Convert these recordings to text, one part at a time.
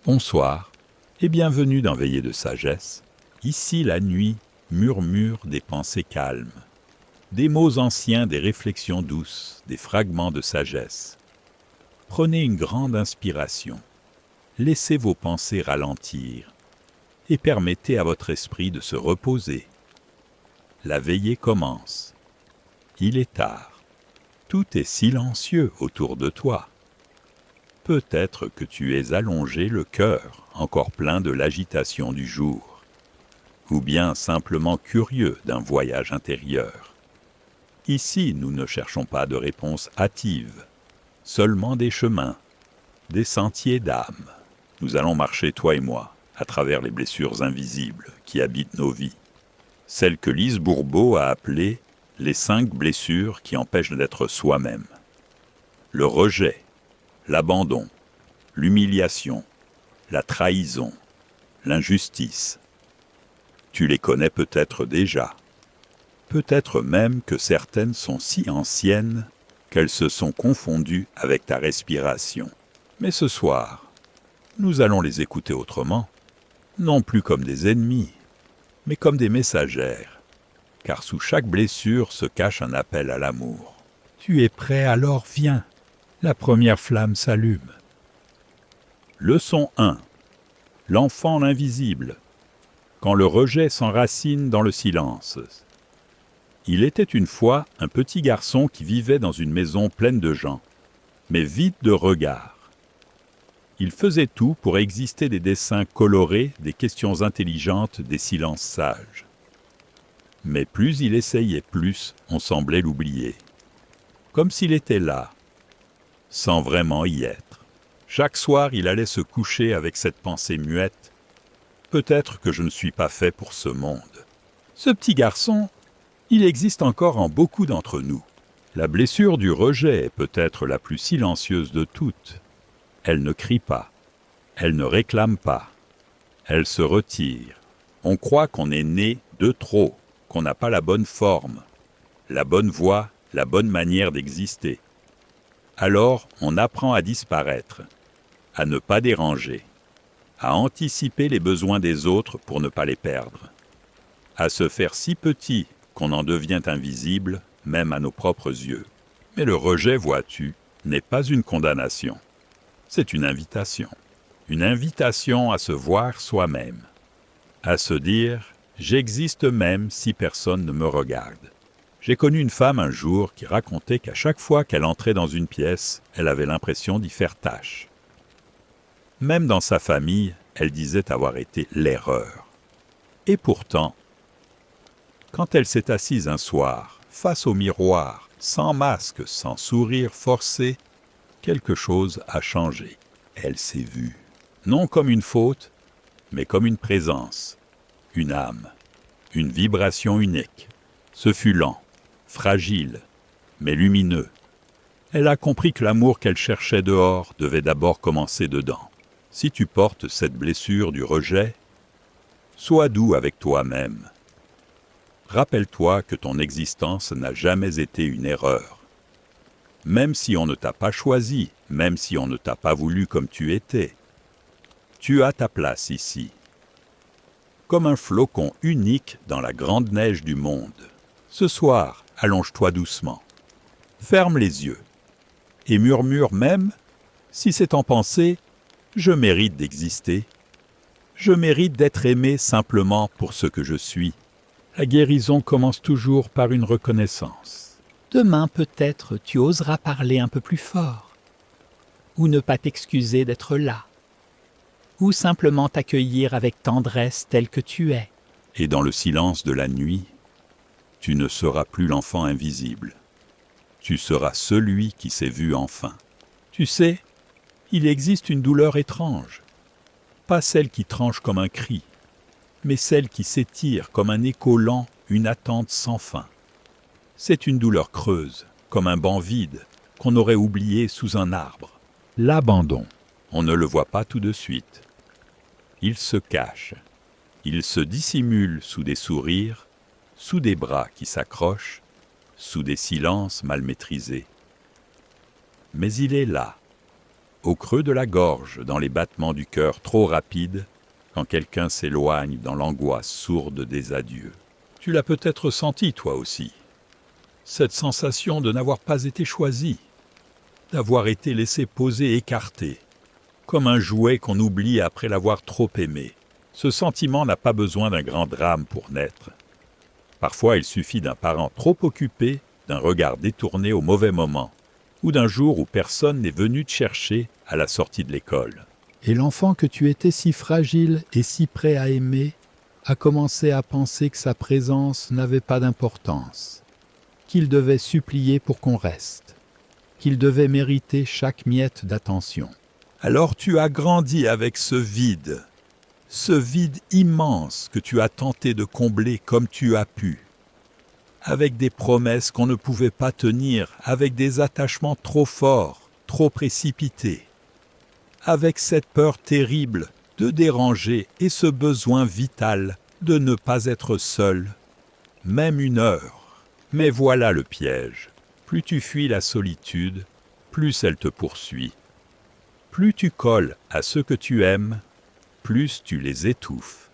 Bonsoir et bienvenue dans Veillée de sagesse. Ici la nuit murmure des pensées calmes, des mots anciens, des réflexions douces, des fragments de sagesse. Prenez une grande inspiration, laissez vos pensées ralentir et permettez à votre esprit de se reposer. La veillée commence. Il est tard. Tout est silencieux autour de toi. Peut-être que tu es allongé le cœur, encore plein de l'agitation du jour, ou bien simplement curieux d'un voyage intérieur. Ici, nous ne cherchons pas de réponses hâtives, seulement des chemins, des sentiers d'âme. Nous allons marcher, toi et moi, à travers les blessures invisibles qui habitent nos vies, celles que Lise Bourbeau a appelées les 5 blessures qui empêchent d'être soi-même. Le rejet, l'abandon, l'humiliation, la trahison, l'injustice. Tu les connais peut-être déjà. Peut-être même que certaines sont si anciennes qu'elles se sont confondues avec ta respiration. Mais ce soir, nous allons les écouter autrement, non plus comme des ennemis, mais comme des messagères, car sous chaque blessure se cache un appel à l'amour. Tu es prêt, alors viens. La première flamme s'allume. Leçon 1. L'enfant invisible. Quand le rejet s'enracine dans le silence. Il était une fois un petit garçon qui vivait dans une maison pleine de gens, mais vide de regards. Il faisait tout pour exister des dessins colorés, des questions intelligentes, des silences sages. Mais plus il essayait, plus on semblait l'oublier. Comme s'il était là, sans vraiment y être. Chaque soir, il allait se coucher avec cette pensée muette. Peut-être que je ne suis pas fait pour ce monde. Ce petit garçon, il existe encore en beaucoup d'entre nous. La blessure du rejet est peut-être la plus silencieuse de toutes. Elle ne crie pas. Elle ne réclame pas. Elle se retire. On croit qu'on est né de trop, qu'on n'a pas la bonne forme, la bonne voie, la bonne manière d'exister. Alors, on apprend à disparaître, à ne pas déranger, à anticiper les besoins des autres pour ne pas les perdre, à se faire si petit qu'on en devient invisible, même à nos propres yeux. Mais le rejet, vois-tu, n'est pas une condamnation. C'est une invitation à se voir soi-même, à se dire « j'existe même si personne ne me regarde ». J'ai connu une femme un jour qui racontait qu'à chaque fois qu'elle entrait dans une pièce, elle avait l'impression d'y faire tâche. Même dans sa famille, elle disait avoir été l'erreur. Et pourtant, quand elle s'est assise un soir, face au miroir, sans masque, sans sourire forcé, quelque chose a changé. Elle s'est vue, non comme une faute, mais comme une présence, une âme, une vibration unique. Ce fut lent, fragile, mais lumineux. Elle a compris que l'amour qu'elle cherchait dehors devait d'abord commencer dedans. Si tu portes cette blessure du rejet, sois doux avec toi-même. Rappelle-toi que ton existence n'a jamais été une erreur. Même si on ne t'a pas choisi, même si on ne t'a pas voulu comme tu étais, tu as ta place ici. Comme un flocon unique dans la grande neige du monde. Ce soir, allonge-toi doucement. Ferme les yeux. Et murmure même, si c'est en pensée, je mérite d'exister. Je mérite d'être aimé simplement pour ce que je suis. La guérison commence toujours par une reconnaissance. Demain, peut-être, tu oseras parler un peu plus fort. Ou ne pas t'excuser d'être là. Ou simplement t'accueillir avec tendresse tel que tu es. Et dans le silence de la nuit, tu ne seras plus l'enfant invisible. Tu seras celui qui s'est vu enfin. Tu sais, il existe une douleur étrange. Pas celle qui tranche comme un cri, mais celle qui s'étire comme un écho lent, une attente sans fin. C'est une douleur creuse, comme un banc vide, qu'on aurait oublié sous un arbre. L'abandon. On ne le voit pas tout de suite. Il se cache. Il se dissimule sous des sourires, sous des bras qui s'accrochent, sous des silences mal maîtrisés. Mais il est là, au creux de la gorge, dans les battements du cœur trop rapides, quand quelqu'un s'éloigne dans l'angoisse sourde des adieux. Tu l'as peut-être ressenti toi aussi. Cette sensation de n'avoir pas été choisi, d'avoir été laissé poser écarté, comme un jouet qu'on oublie après l'avoir trop aimé. Ce sentiment n'a pas besoin d'un grand drame pour naître. Parfois, il suffit d'un parent trop occupé, d'un regard détourné au mauvais moment, ou d'un jour où personne n'est venu te chercher à la sortie de l'école. Et l'enfant que tu étais si fragile et si prêt à aimer a commencé à penser que sa présence n'avait pas d'importance, qu'il devait supplier pour qu'on reste, qu'il devait mériter chaque miette d'attention. Alors tu as grandi avec ce vide immense que tu as tenté de combler comme tu as pu, avec des promesses qu'on ne pouvait pas tenir, avec des attachements trop forts, trop précipités, avec cette peur terrible de déranger et ce besoin vital de ne pas être seul, même une heure. Mais voilà le piège. Plus tu fuis la solitude, plus elle te poursuit. Plus tu colles à ceux que tu aimes, plus tu les étouffes.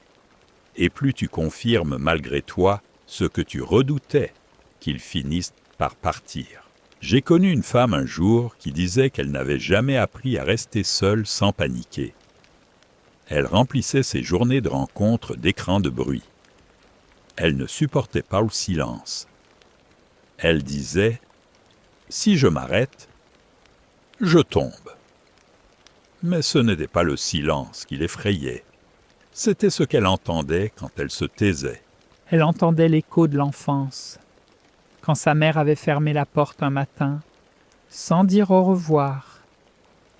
Et plus tu confirmes malgré toi ce que tu redoutais, qu'ils finissent par partir. J'ai connu une femme un jour qui disait qu'elle n'avait jamais appris à rester seule sans paniquer. Elle remplissait ses journées de rencontres d'écrans de bruit. Elle ne supportait pas le silence. Elle disait « Si je m'arrête, je tombe ». Mais ce n'était pas le silence qui l'effrayait. C'était ce qu'elle entendait quand elle se taisait. Elle entendait l'écho de l'enfance, quand sa mère avait fermé la porte un matin, sans dire au revoir,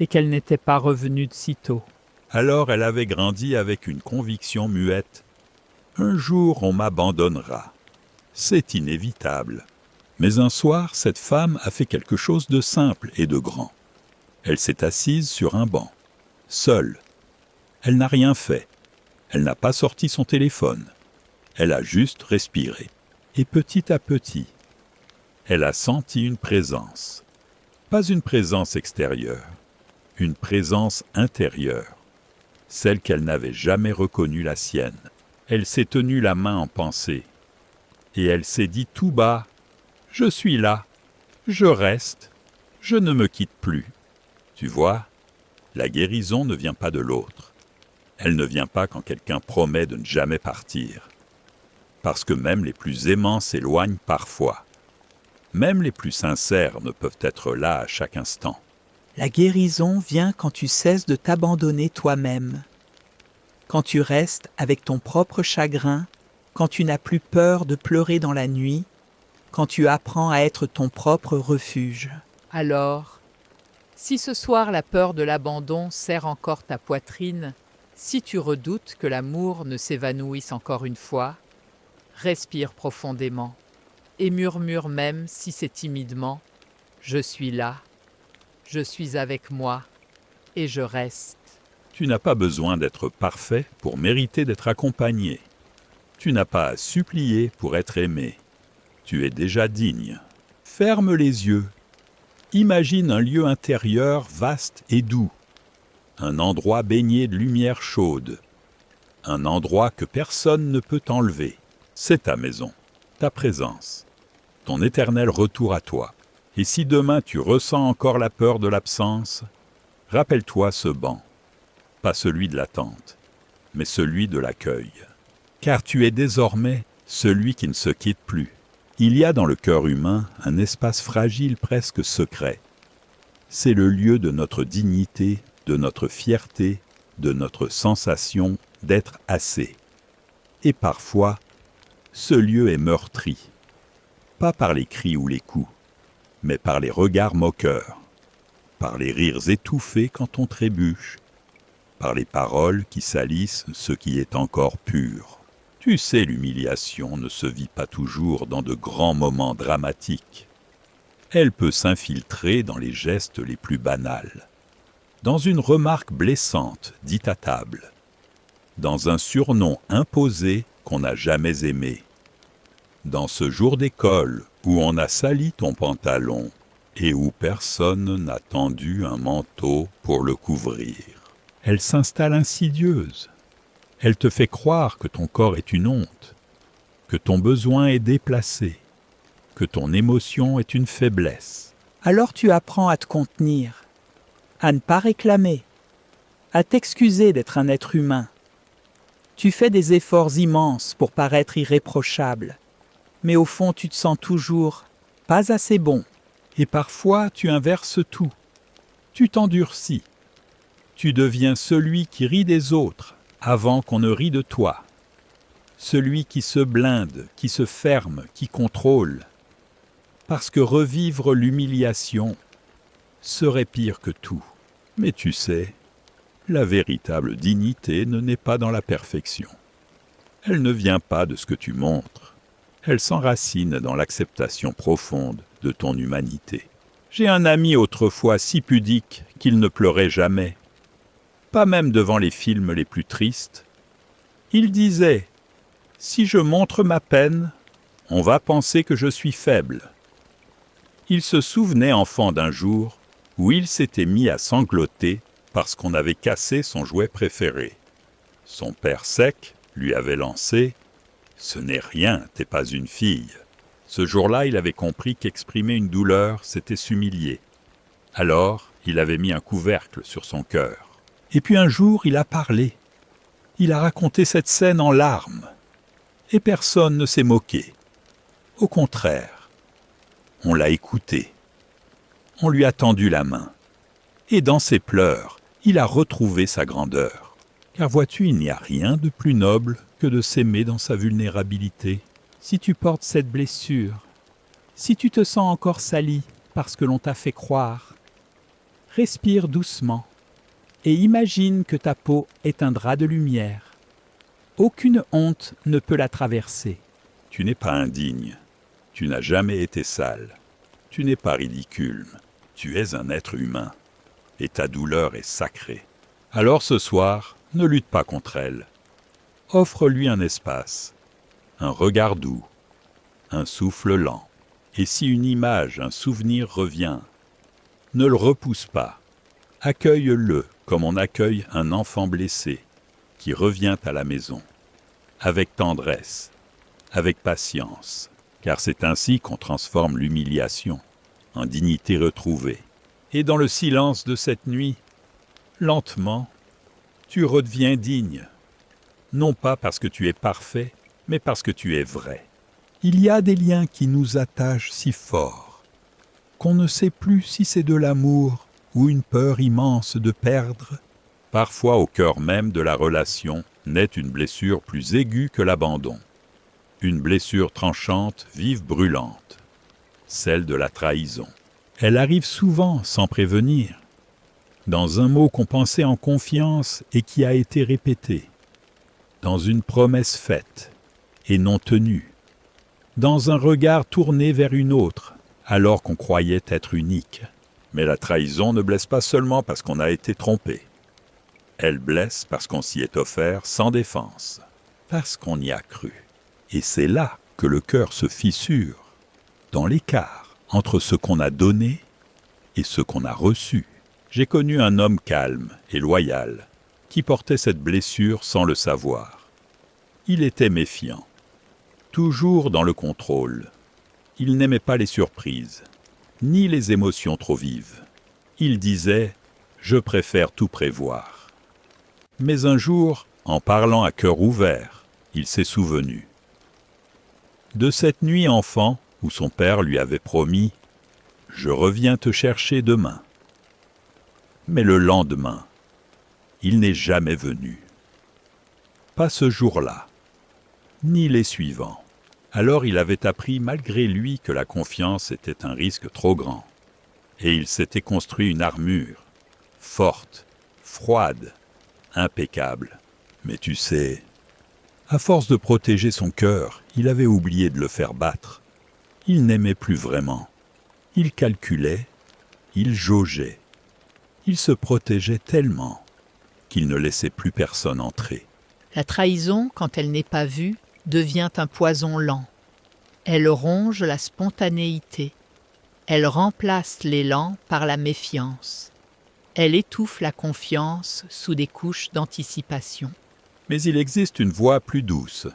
et qu'elle n'était pas revenue de sitôt. Alors elle avait grandi avec une conviction muette. Un jour on m'abandonnera. C'est inévitable. Mais un soir, cette femme a fait quelque chose de simple et de grand. Elle s'est assise sur un banc, seule. Elle n'a rien fait. Elle n'a pas sorti son téléphone. Elle a juste respiré. Et petit à petit, elle a senti une présence. Pas une présence extérieure, une présence intérieure, celle qu'elle n'avait jamais reconnue la sienne. Elle s'est tenue la main en pensée. Et elle s'est dit tout bas, « Je suis là, je reste, je ne me quitte plus. » Tu vois, la guérison ne vient pas de l'autre. Elle ne vient pas quand quelqu'un promet de ne jamais partir. Parce que même les plus aimants s'éloignent parfois. Même les plus sincères ne peuvent être là à chaque instant. La guérison vient quand tu cesses de t'abandonner toi-même. Quand tu restes avec ton propre chagrin, quand tu n'as plus peur de pleurer dans la nuit, quand tu apprends à être ton propre refuge. Alors, si ce soir la peur de l'abandon serre encore ta poitrine, si tu redoutes que l'amour ne s'évanouisse encore une fois, respire profondément et murmure même si c'est timidement « Je suis là, je suis avec moi et je reste ». Tu n'as pas besoin d'être parfait pour mériter d'être accompagné. Tu n'as pas à supplier pour être aimé. Tu es déjà digne. Ferme les yeux. Imagine un lieu intérieur vaste et doux. Un endroit baigné de lumière chaude. Un endroit que personne ne peut enlever. C'est ta maison, ta présence, ton éternel retour à toi. Et si demain tu ressens encore la peur de l'absence, rappelle-toi ce banc. Pas celui de l'attente, mais celui de l'accueil. Car tu es désormais celui qui ne se quitte plus. Il y a dans le cœur humain un espace fragile presque secret. C'est le lieu de notre dignité, de notre fierté, de notre sensation d'être assez. Et parfois, ce lieu est meurtri. Pas par les cris ou les coups, mais par les regards moqueurs, par les rires étouffés quand on trébuche, par les paroles qui salissent ce qui est encore pur. Tu sais, l'humiliation ne se vit pas toujours dans de grands moments dramatiques. Elle peut s'infiltrer dans les gestes les plus banals, dans une remarque blessante dite à table, dans un surnom imposé qu'on n'a jamais aimé, dans ce jour d'école où on a sali ton pantalon, et où personne n'a tendu un manteau pour le couvrir. Elle s'installe insidieuse. Elle te fait croire que ton corps est une honte, que ton besoin est déplacé, que ton émotion est une faiblesse. Alors tu apprends à te contenir, à ne pas réclamer, à t'excuser d'être un être humain. Tu fais des efforts immenses pour paraître irréprochable, mais au fond tu te sens toujours pas assez bon. Et parfois tu inverses tout. Tu t'endurcis. Tu deviens celui qui rit des autres avant qu'on ne rit de toi. Celui qui se blinde, qui se ferme, qui contrôle. Parce que revivre l'humiliation serait pire que tout. Mais tu sais, la véritable dignité ne naît pas dans la perfection. Elle ne vient pas de ce que tu montres. Elle s'enracine dans l'acceptation profonde de ton humanité. J'ai un ami autrefois si pudique qu'il ne pleurait jamais, pas même devant les films les plus tristes. Il disait « Si je montre ma peine, on va penser que je suis faible. » Il se souvenait enfant d'un jour où il s'était mis à sangloter parce qu'on avait cassé son jouet préféré. Son père sec lui avait lancé « Ce n'est rien, t'es pas une fille ». Ce jour-là, il avait compris qu'exprimer une douleur, c'était s'humilier. Alors, il avait mis un couvercle sur son cœur. Et puis un jour, il a parlé. Il a raconté cette scène en larmes. Et personne ne s'est moqué. Au contraire, on l'a écouté. On lui a tendu la main. Et dans ses pleurs, il a retrouvé sa grandeur. Car vois-tu, il n'y a rien de plus noble que de s'aimer dans sa vulnérabilité. Si tu portes cette blessure, si tu te sens encore sali parce que l'on t'a fait croire, respire doucement et imagine que ta peau est un drap de lumière. Aucune honte ne peut la traverser. Tu n'es pas indigne. Tu n'as jamais été sale. Tu n'es pas ridicule. Tu es un être humain. Et ta douleur est sacrée. Alors ce soir, ne lutte pas contre elle. Offre-lui un espace, un regard doux, un souffle lent. Et si une image, un souvenir revient, ne le repousse pas. Accueille-le comme on accueille un enfant blessé qui revient à la maison, avec tendresse, avec patience, car c'est ainsi qu'on transforme l'humiliation en dignité retrouvée. Et dans le silence de cette nuit, lentement, tu redeviens digne, non pas parce que tu es parfait, mais parce que tu es vrai. Il y a des liens qui nous attachent si fort qu'on ne sait plus si c'est de l'amour ou une peur immense de perdre. Parfois, au cœur même de la relation, naît une blessure plus aiguë que l'abandon. Une blessure tranchante, vive, brûlante. Celle de la trahison. Elle arrive souvent sans prévenir. Dans un mot qu'on pensait en confiance et qui a été répété. Dans une promesse faite et non tenue. Dans un regard tourné vers une autre, alors qu'on croyait être unique. Mais la trahison ne blesse pas seulement parce qu'on a été trompé. Elle blesse parce qu'on s'y est offert sans défense, parce qu'on y a cru. Et c'est là que le cœur se fissure, dans l'écart entre ce qu'on a donné et ce qu'on a reçu. J'ai connu un homme calme et loyal qui portait cette blessure sans le savoir. Il était méfiant, toujours dans le contrôle. Il n'aimait pas les surprises, ni les émotions trop vives. Il disait « je préfère tout prévoir ». Mais un jour, en parlant à cœur ouvert, il s'est souvenu de cette nuit enfant où son père lui avait promis « je reviens te chercher demain ». Mais le lendemain, il n'est jamais venu. Pas ce jour-là, ni les suivants. Alors il avait appris malgré lui que la confiance était un risque trop grand. Et il s'était construit une armure, forte, froide, impeccable. Mais tu sais, à force de protéger son cœur, il avait oublié de le faire battre. Il n'aimait plus vraiment. Il calculait, il jaugeait. Il se protégeait tellement qu'il ne laissait plus personne entrer. La trahison, quand elle n'est pas vue, devient un poison lent. Elle ronge la spontanéité. Elle remplace l'élan par la méfiance. Elle étouffe la confiance sous des couches d'anticipation. Mais il existe une voie plus douce.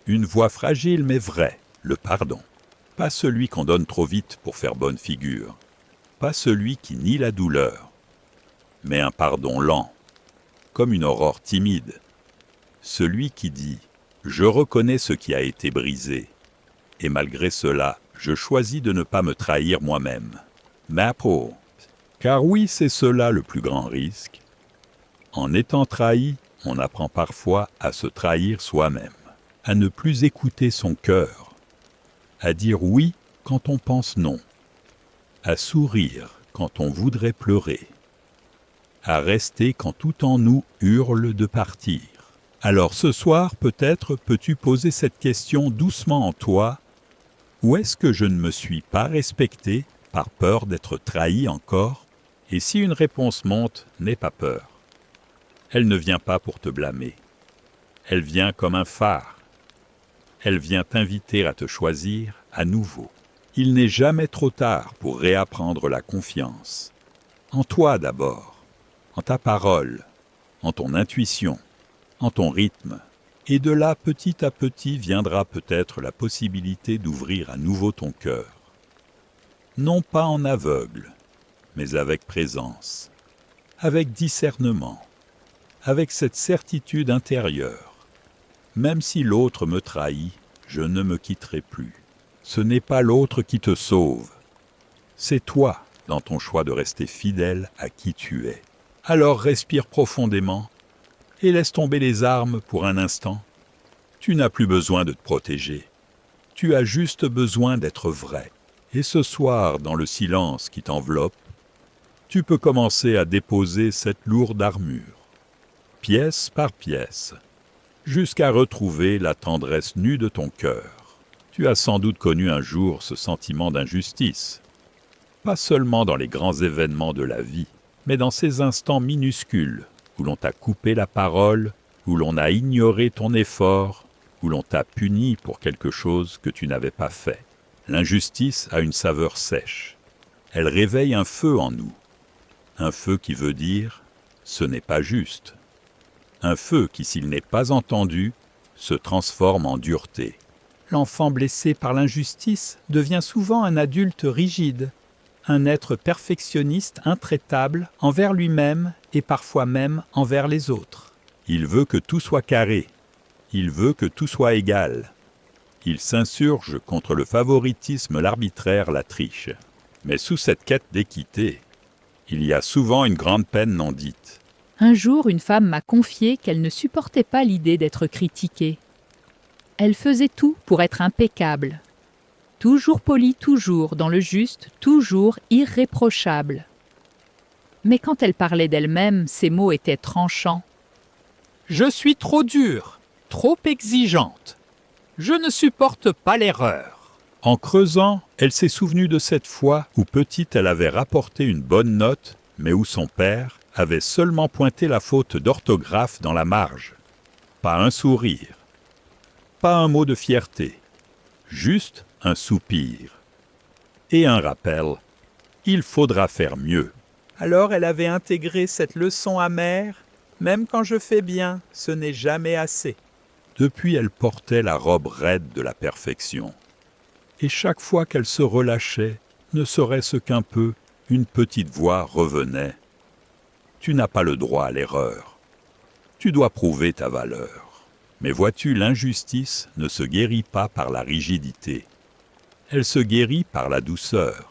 Une voie fragile mais vraie, le pardon. Pas celui qu'on donne trop vite pour faire bonne figure. Pas celui qui nie la douleur. Mais un pardon lent, comme une aurore timide. Celui qui dit « Je reconnais ce qui a été brisé, et malgré cela, je choisis de ne pas me trahir moi-même. » Maple. Car oui, c'est cela le plus grand risque. En étant trahi, on apprend parfois à se trahir soi-même, à ne plus écouter son cœur, à dire oui quand on pense non, à sourire quand on voudrait pleurer, à rester quand tout en nous hurle de partir. Alors ce soir, peut-être peux-tu poser cette question doucement en toi. Où est-ce que je ne me suis pas respecté par peur d'être trahi encore? Et si une réponse monte, n'aie pas peur. Elle ne vient pas pour te blâmer. Elle vient comme un phare. Elle vient t'inviter à te choisir à nouveau. Il n'est jamais trop tard pour réapprendre la confiance. En toi d'abord, en ta parole, en ton intuition, en ton rythme. Et de là, petit à petit, viendra peut-être la possibilité d'ouvrir à nouveau ton cœur. Non pas en aveugle, mais avec présence, avec discernement, avec cette certitude intérieure. Même si l'autre me trahit, je ne me quitterai plus. Ce n'est pas l'autre qui te sauve. C'est toi dans ton choix de rester fidèle à qui tu es. Alors respire profondément et laisse tomber les armes pour un instant. Tu n'as plus besoin de te protéger. Tu as juste besoin d'être vrai. Et ce soir, dans le silence qui t'enveloppe, tu peux commencer à déposer cette lourde armure, pièce par pièce, jusqu'à retrouver la tendresse nue de ton cœur. Tu as sans doute connu un jour ce sentiment d'injustice, pas seulement dans les grands événements de la vie, mais dans ces instants minuscules où l'on t'a coupé la parole, où l'on a ignoré ton effort, où l'on t'a puni pour quelque chose que tu n'avais pas fait. L'injustice a une saveur sèche. Elle réveille un feu en nous. Un feu qui veut dire « ce n'est pas juste ». Un feu qui, s'il n'est pas entendu, se transforme en dureté. L'enfant blessé par l'injustice devient souvent un adulte rigide, un être perfectionniste intraitable envers lui-même et parfois même envers les autres. Il veut que tout soit carré. Il veut que tout soit égal. Il s'insurge contre le favoritisme, l'arbitraire, la triche. Mais sous cette quête d'équité, il y a souvent une grande peine non dite. Un jour, une femme m'a confié qu'elle ne supportait pas l'idée d'être critiquée. Elle faisait tout pour être impeccable. Toujours polie, toujours dans le juste, toujours irréprochable. Mais quand elle parlait d'elle-même, ses mots étaient tranchants. « Je suis trop dure, trop exigeante. Je ne supporte pas l'erreur. » En creusant, elle s'est souvenue de cette fois où petite elle avait rapporté une bonne note, mais où son père avait seulement pointé la faute d'orthographe dans la marge. Pas un sourire, pas un mot de fierté, juste un soupir. Et un rappel, il faudra faire mieux. Alors elle avait intégré cette leçon amère, même quand je fais bien, ce n'est jamais assez. Depuis, elle portait la robe raide de la perfection. Et chaque fois qu'elle se relâchait, ne serait-ce qu'un peu, une petite voix revenait. Tu n'as pas le droit à l'erreur. Tu dois prouver ta valeur. Mais vois-tu, l'injustice ne se guérit pas par la rigidité. Elle se guérit par la douceur,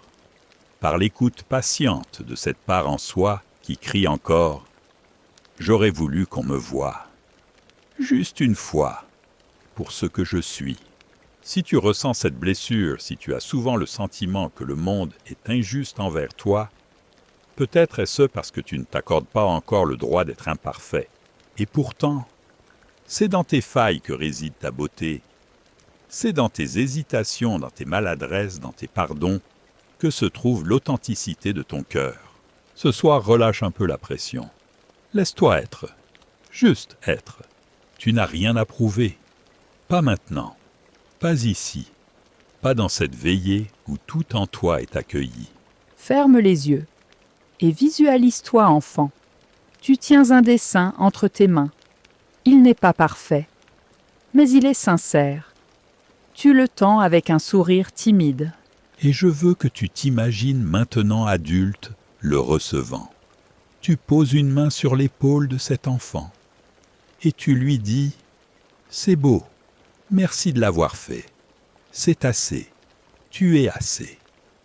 par l'écoute patiente de cette part en soi qui crie encore « J'aurais voulu qu'on me voie, juste une fois, pour ce que je suis. » Si tu ressens cette blessure, si tu as souvent le sentiment que le monde est injuste envers toi, peut-être est-ce parce que tu ne t'accordes pas encore le droit d'être imparfait. Et pourtant, c'est dans tes failles que réside ta beauté. C'est dans tes hésitations, dans tes maladresses, dans tes pardons, que se trouve l'authenticité de ton cœur. Ce soir, relâche un peu la pression. Laisse-toi être, juste être. Tu n'as rien à prouver. Pas maintenant. Pas ici, pas dans cette veillée où tout en toi est accueilli. Ferme les yeux et visualise-toi enfant. Tu tiens un dessin entre tes mains. Il n'est pas parfait, mais il est sincère. Tu le tends avec un sourire timide. Et je veux que tu t'imagines maintenant adulte le recevant. Tu poses une main sur l'épaule de cet enfant et tu lui dis « C'est beau, merci de l'avoir fait. C'est assez, tu es assez. »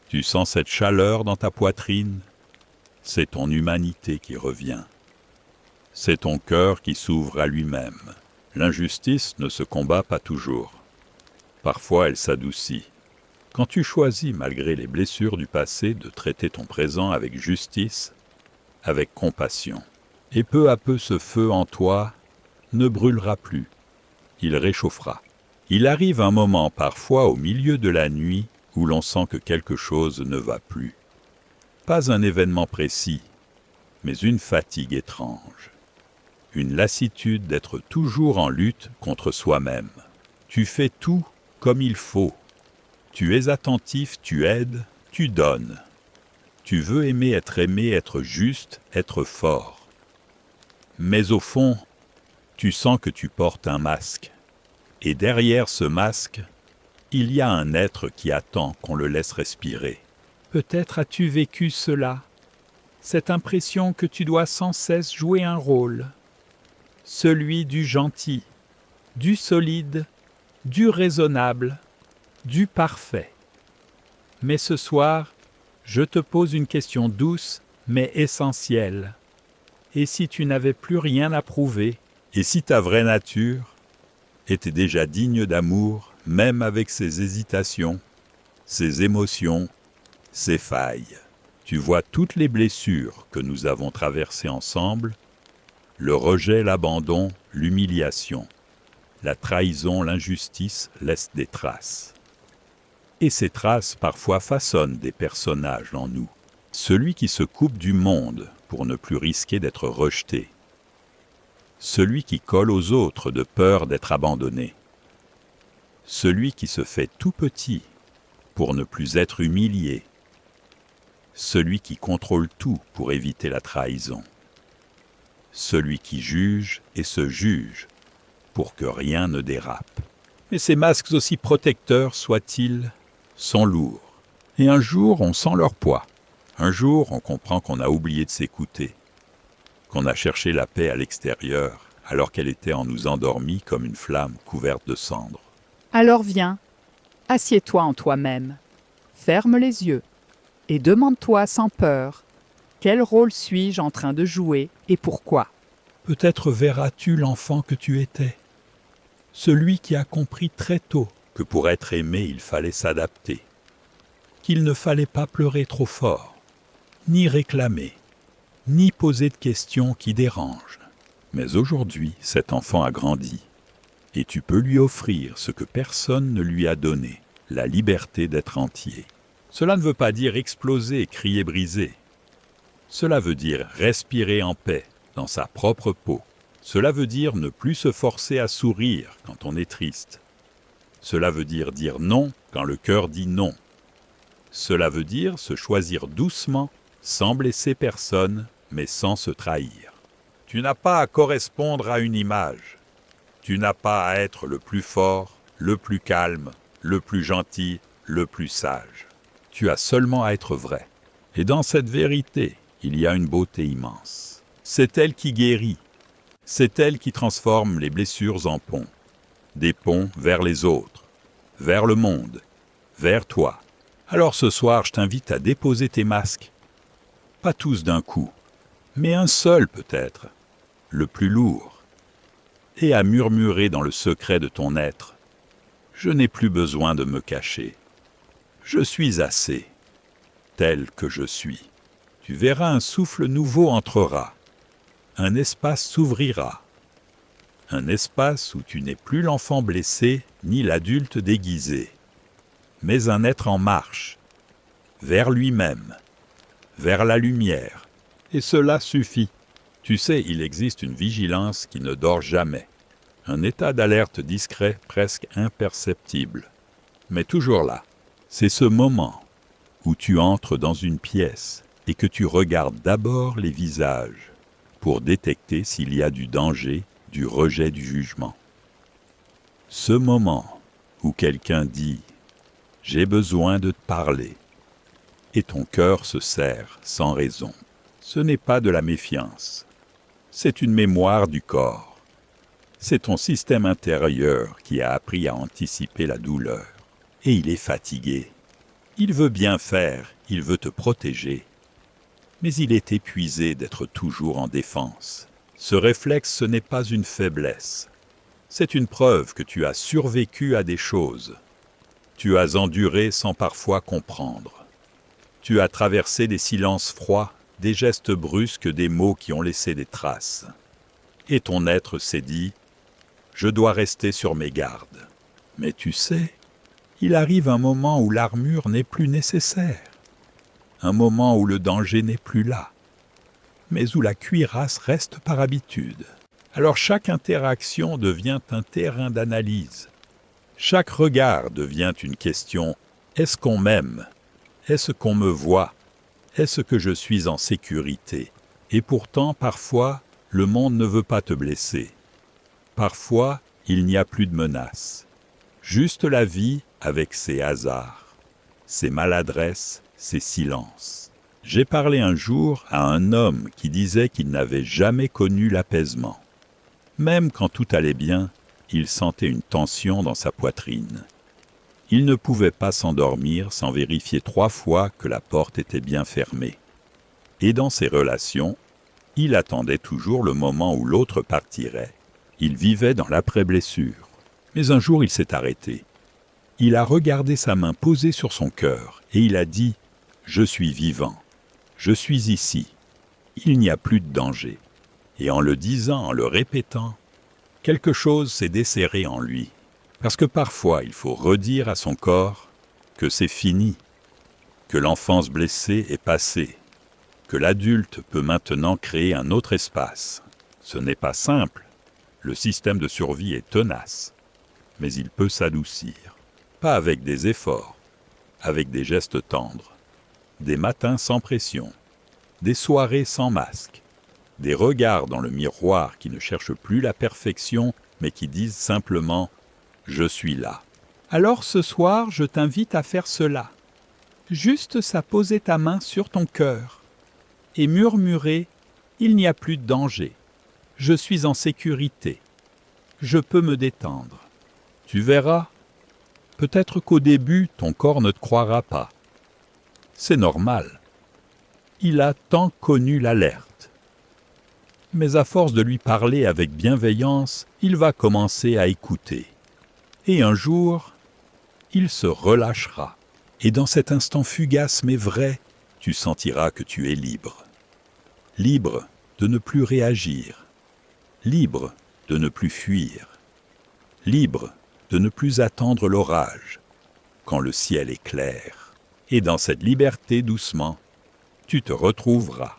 Tu sens cette chaleur dans ta poitrine? C'est ton humanité qui revient. C'est ton cœur qui s'ouvre à lui-même. L'injustice ne se combat pas toujours. Parfois elle s'adoucit. Quand tu choisis, malgré les blessures du passé, de traiter ton présent avec justice, avec compassion, et peu à peu ce feu en toi ne brûlera plus, il réchauffera. Il arrive un moment parfois au milieu de la nuit où l'on sent que quelque chose ne va plus. Pas un événement précis, mais une fatigue étrange. Une lassitude d'être toujours en lutte contre soi-même. Tu fais tout comme il faut. Tu es attentif, tu aides, tu donnes. Tu veux aimer, être juste, être fort. Mais au fond, tu sens que tu portes un masque. Et derrière ce masque, il y a un être qui attend qu'on le laisse respirer. Peut-être as-tu vécu cela, cette impression que tu dois sans cesse jouer un rôle, celui du gentil, du solide, du raisonnable, du parfait. Mais ce soir, je te pose une question douce mais essentielle. Et si tu n'avais plus rien à prouver, et si ta vraie nature était déjà digne d'amour, même avec ses hésitations, ses émotions, ses failles. Tu vois toutes les blessures que nous avons traversées ensemble, le rejet, l'abandon, l'humiliation, la trahison, l'injustice laissent des traces. Et ces traces parfois façonnent des personnages en nous. Celui qui se coupe du monde pour ne plus risquer d'être rejeté. Celui qui colle aux autres de peur d'être abandonné. Celui qui se fait tout petit pour ne plus être humilié. Celui qui contrôle tout pour éviter la trahison. Celui qui juge et se juge pour que rien ne dérape. Mais ces masques aussi protecteurs soient-ils, sont lourds. Et un jour, on sent leur poids. Un jour, on comprend qu'on a oublié de s'écouter, qu'on a cherché la paix à l'extérieur, alors qu'elle était en nous endormis comme une flamme couverte de cendres. Alors viens, assieds-toi en toi-même, ferme les yeux et demande-toi sans peur, quel rôle suis-je en train de jouer et pourquoi? Peut-être verras-tu l'enfant que tu étais, celui qui a compris très tôt que pour être aimé, il fallait s'adapter, qu'il ne fallait pas pleurer trop fort, ni réclamer, ni poser de questions qui dérangent. Mais aujourd'hui, cet enfant a grandi, et tu peux lui offrir ce que personne ne lui a donné, la liberté d'être entier. Cela ne veut pas dire exploser, crier, briser. Cela veut dire respirer en paix, dans sa propre peau. Cela veut dire ne plus se forcer à sourire quand on est triste. Cela veut dire non quand le cœur dit non. Cela veut dire se choisir doucement, sans blesser personne, mais sans se trahir. Tu n'as pas à correspondre à une image. Tu n'as pas à être le plus fort, le plus calme, le plus gentil, le plus sage. Tu as seulement à être vrai. Et dans cette vérité, il y a une beauté immense. C'est elle qui guérit. C'est elle qui transforme les blessures en ponts. Des ponts vers les autres, vers le monde, vers toi. Alors ce soir, je t'invite à déposer tes masques. Pas tous d'un coup, mais un seul peut-être, le plus lourd. Et à murmurer dans le secret de ton être. Je n'ai plus besoin de me cacher. Je suis assez, tel que je suis. Tu verras un souffle nouveau entrera. Un espace s'ouvrira. Un espace où tu n'es plus l'enfant blessé ni l'adulte déguisé, mais un être en marche, vers lui-même, vers la lumière. Et cela suffit. Tu sais, il existe une vigilance qui ne dort jamais, un état d'alerte discret presque imperceptible, mais toujours là, C'est ce moment où tu entres dans une pièce et que tu regardes d'abord les visages pour détecter s'il y a du danger, du rejet du jugement. Ce moment où quelqu'un dit « J'ai besoin de te parler » et ton cœur se serre sans raison. Ce n'est pas de la méfiance, c'est une mémoire du corps. C'est ton système intérieur qui a appris à anticiper la douleur. Et il est fatigué. Il veut bien faire, il veut te protéger. Mais il est épuisé d'être toujours en défense. Ce réflexe, ce n'est pas une faiblesse. C'est une preuve que tu as survécu à des choses. Tu as enduré sans parfois comprendre. Tu as traversé des silences froids, des gestes brusques, des mots qui ont laissé des traces. Et ton être s'est dit « Je dois rester sur mes gardes. » Mais tu sais, il arrive un moment où l'armure n'est plus nécessaire. Un moment où le danger n'est plus là, mais où la cuirasse reste par habitude. Alors chaque interaction devient un terrain d'analyse. Chaque regard devient une question. Est-ce qu'on m'aime? Est-ce qu'on me voit? Est-ce que je suis en sécurité? Et pourtant, parfois, le monde ne veut pas te blesser. Parfois, il n'y a plus de menace. Juste la vie avec ses hasards, ses maladresses, ses silences. J'ai parlé un jour à un homme qui disait qu'il n'avait jamais connu l'apaisement. Même quand tout allait bien, il sentait une tension dans sa poitrine. Il ne pouvait pas s'endormir sans vérifier 3 fois que la porte était bien fermée. Et dans ses relations, il attendait toujours le moment où l'autre partirait. Il vivait dans l'après-blessure. Mais un jour, il s'est arrêté. Il a regardé sa main posée sur son cœur et il a dit « Je suis vivant. Je suis ici. Il n'y a plus de danger. » Et en le disant, en le répétant, quelque chose s'est desserré en lui. Parce que parfois, il faut redire à son corps que c'est fini, que l'enfance blessée est passée, que l'adulte peut maintenant créer un autre espace. Ce n'est pas simple. Le système de survie est tenace, mais il peut s'adoucir. Pas avec des efforts, avec des gestes tendres, des matins sans pression, des soirées sans masque, des regards dans le miroir qui ne cherchent plus la perfection, mais qui disent simplement « Je suis là ». Alors ce soir, je t'invite à faire cela. Juste ça poser ta main sur ton cœur et murmurer « Il n'y a plus de danger. Je suis en sécurité. Je peux me détendre. » Tu verras, peut-être qu'au début, ton corps ne te croira pas. C'est normal. Il a tant connu l'alerte. Mais à force de lui parler avec bienveillance, il va commencer à écouter. Et un jour, il se relâchera. Et dans cet instant fugace mais vrai, tu sentiras que tu es libre. Libre de ne plus réagir. Libre de ne plus fuir. Libre de ne plus attendre l'orage, quand le ciel est clair. Et dans cette liberté doucement, tu te retrouveras.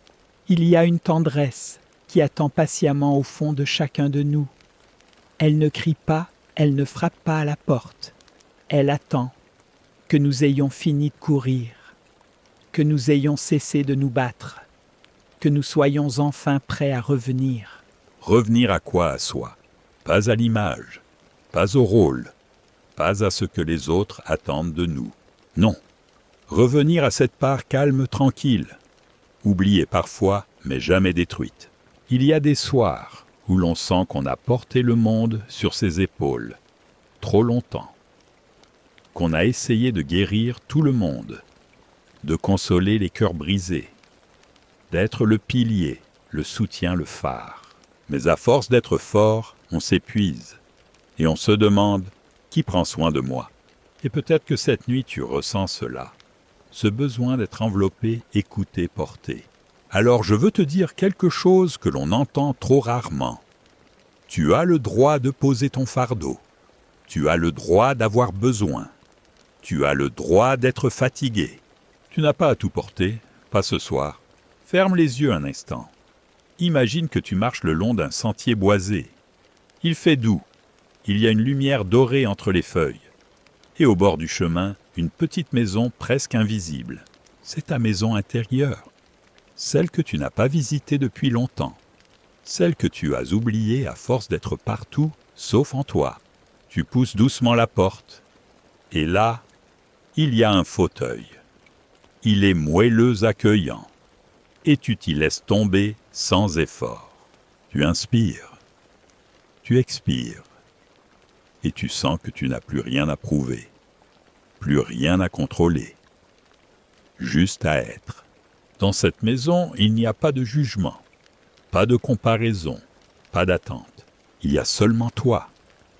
Il y a une tendresse qui attend patiemment au fond de chacun de nous. Elle ne crie pas, elle ne frappe pas à la porte. Elle attend que nous ayons fini de courir, que nous ayons cessé de nous battre, que nous soyons enfin prêts à revenir. Revenir à quoi à soi? Pas à l'image, pas au rôle, pas à ce que les autres attendent de nous. Non, revenir à cette part calme, tranquille, oubliée parfois, mais jamais détruite. Il y a des soirs où l'on sent qu'on a porté le monde sur ses épaules, trop longtemps, qu'on a essayé de guérir tout le monde, de consoler les cœurs brisés, d'être le pilier, le soutien, le phare. Mais à force d'être fort, on s'épuise et on se demande qui prend soin de moi. Et peut-être que cette nuit tu ressens cela, ce besoin d'être enveloppé, écouté, porté. Alors je veux te dire quelque chose que l'on entend trop rarement. Tu as le droit de poser ton fardeau. Tu as le droit d'avoir besoin. Tu as le droit d'être fatigué. Tu n'as pas à tout porter, pas ce soir. Ferme les yeux un instant. Imagine que tu marches le long d'un sentier boisé. Il fait doux. Il y a une lumière dorée entre les feuilles. Et au bord du chemin, une petite maison presque invisible. C'est ta maison intérieure, celle que tu n'as pas visitée depuis longtemps, celle que tu as oubliée à force d'être partout, sauf en toi. Tu pousses doucement la porte, et là, il y a un fauteuil. Il est moelleux accueillant, et tu t'y laisses tomber sans effort. Tu inspires, tu expires, et tu sens que tu n'as plus rien à prouver, plus rien à contrôler, juste à être. Dans cette maison, il n'y a pas de jugement, pas de comparaison, pas d'attente. Il y a seulement toi,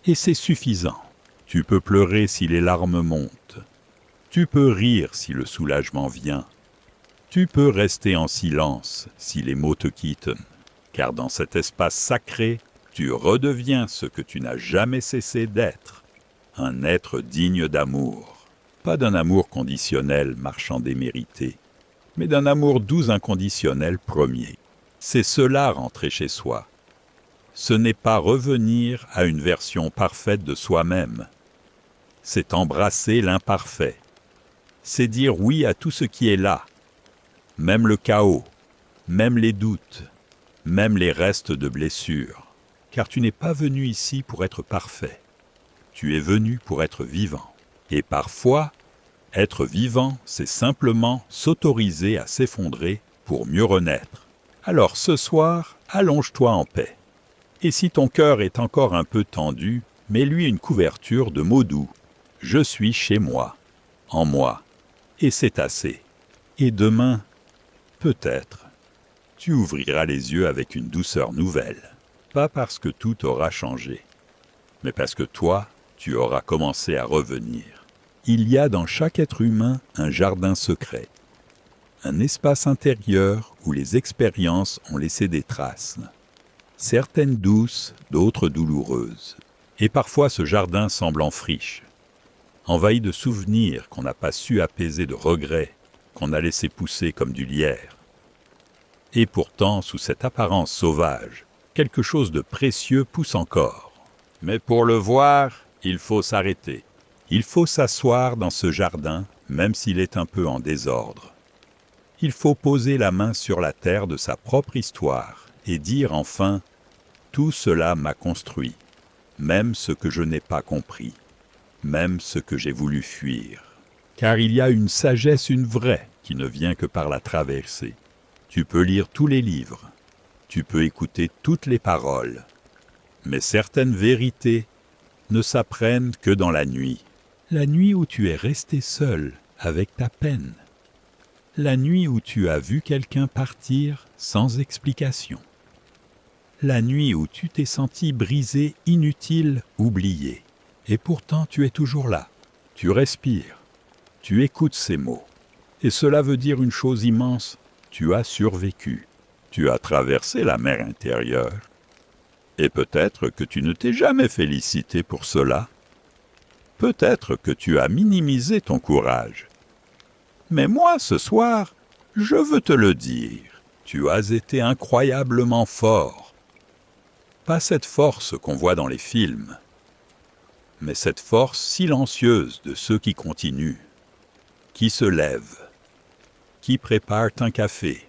et c'est suffisant. Tu peux pleurer si les larmes montent, tu peux rire si le soulagement vient, tu peux rester en silence si les mots te quittent, car dans cet espace sacré, tu redeviens ce que tu n'as jamais cessé d'être, un être digne d'amour. Pas d'un amour conditionnel marchand démérité, mais d'un amour doux inconditionnel premier. C'est cela rentrer chez soi. Ce n'est pas revenir à une version parfaite de soi-même. C'est embrasser l'imparfait. C'est dire oui à tout ce qui est là, même le chaos, même les doutes, même les restes de blessures. Car tu n'es pas venu ici pour être parfait. Tu es venu pour être vivant. Et parfois, être vivant, c'est simplement s'autoriser à s'effondrer pour mieux renaître. Alors ce soir, allonge-toi en paix. Et si ton cœur est encore un peu tendu, mets-lui une couverture de mots doux. Je suis chez moi, en moi, et c'est assez. Et demain, peut-être, tu ouvriras les yeux avec une douceur nouvelle. Pas parce que tout aura changé, mais parce que toi, tu auras commencé à revenir. Il y a dans chaque être humain un jardin secret, un espace intérieur où les expériences ont laissé des traces, certaines douces, d'autres douloureuses. Et parfois ce jardin semble en friche, envahi de souvenirs qu'on n'a pas su apaiser, de regrets qu'on a laissé pousser comme du lierre. Et pourtant, sous cette apparence sauvage, quelque chose de précieux pousse encore. Mais pour le voir, il faut s'arrêter. Il faut s'asseoir dans ce jardin, même s'il est un peu en désordre. Il faut poser la main sur la terre de sa propre histoire et dire enfin « Tout cela m'a construit, même ce que je n'ai pas compris, même ce que j'ai voulu fuir. » Car il y a une sagesse, une vraie, qui ne vient que par la traversée. Tu peux lire tous les livres, tu peux écouter toutes les paroles, mais certaines vérités ne s'apprennent que dans la nuit où tu es resté seul avec ta peine, la nuit où tu as vu quelqu'un partir sans explication, la nuit où tu t'es senti brisé, inutile, oublié, et pourtant tu es toujours là, tu respires, tu écoutes ces mots, et cela veut dire une chose immense, tu as survécu. Tu as traversé la mer intérieure. Et peut-être que tu ne t'es jamais félicité pour cela. Peut-être que tu as minimisé ton courage. Mais moi, ce soir, je veux te le dire. Tu as été incroyablement fort. Pas cette force qu'on voit dans les films, mais cette force silencieuse de ceux qui continuent, qui se lèvent, qui préparent un café,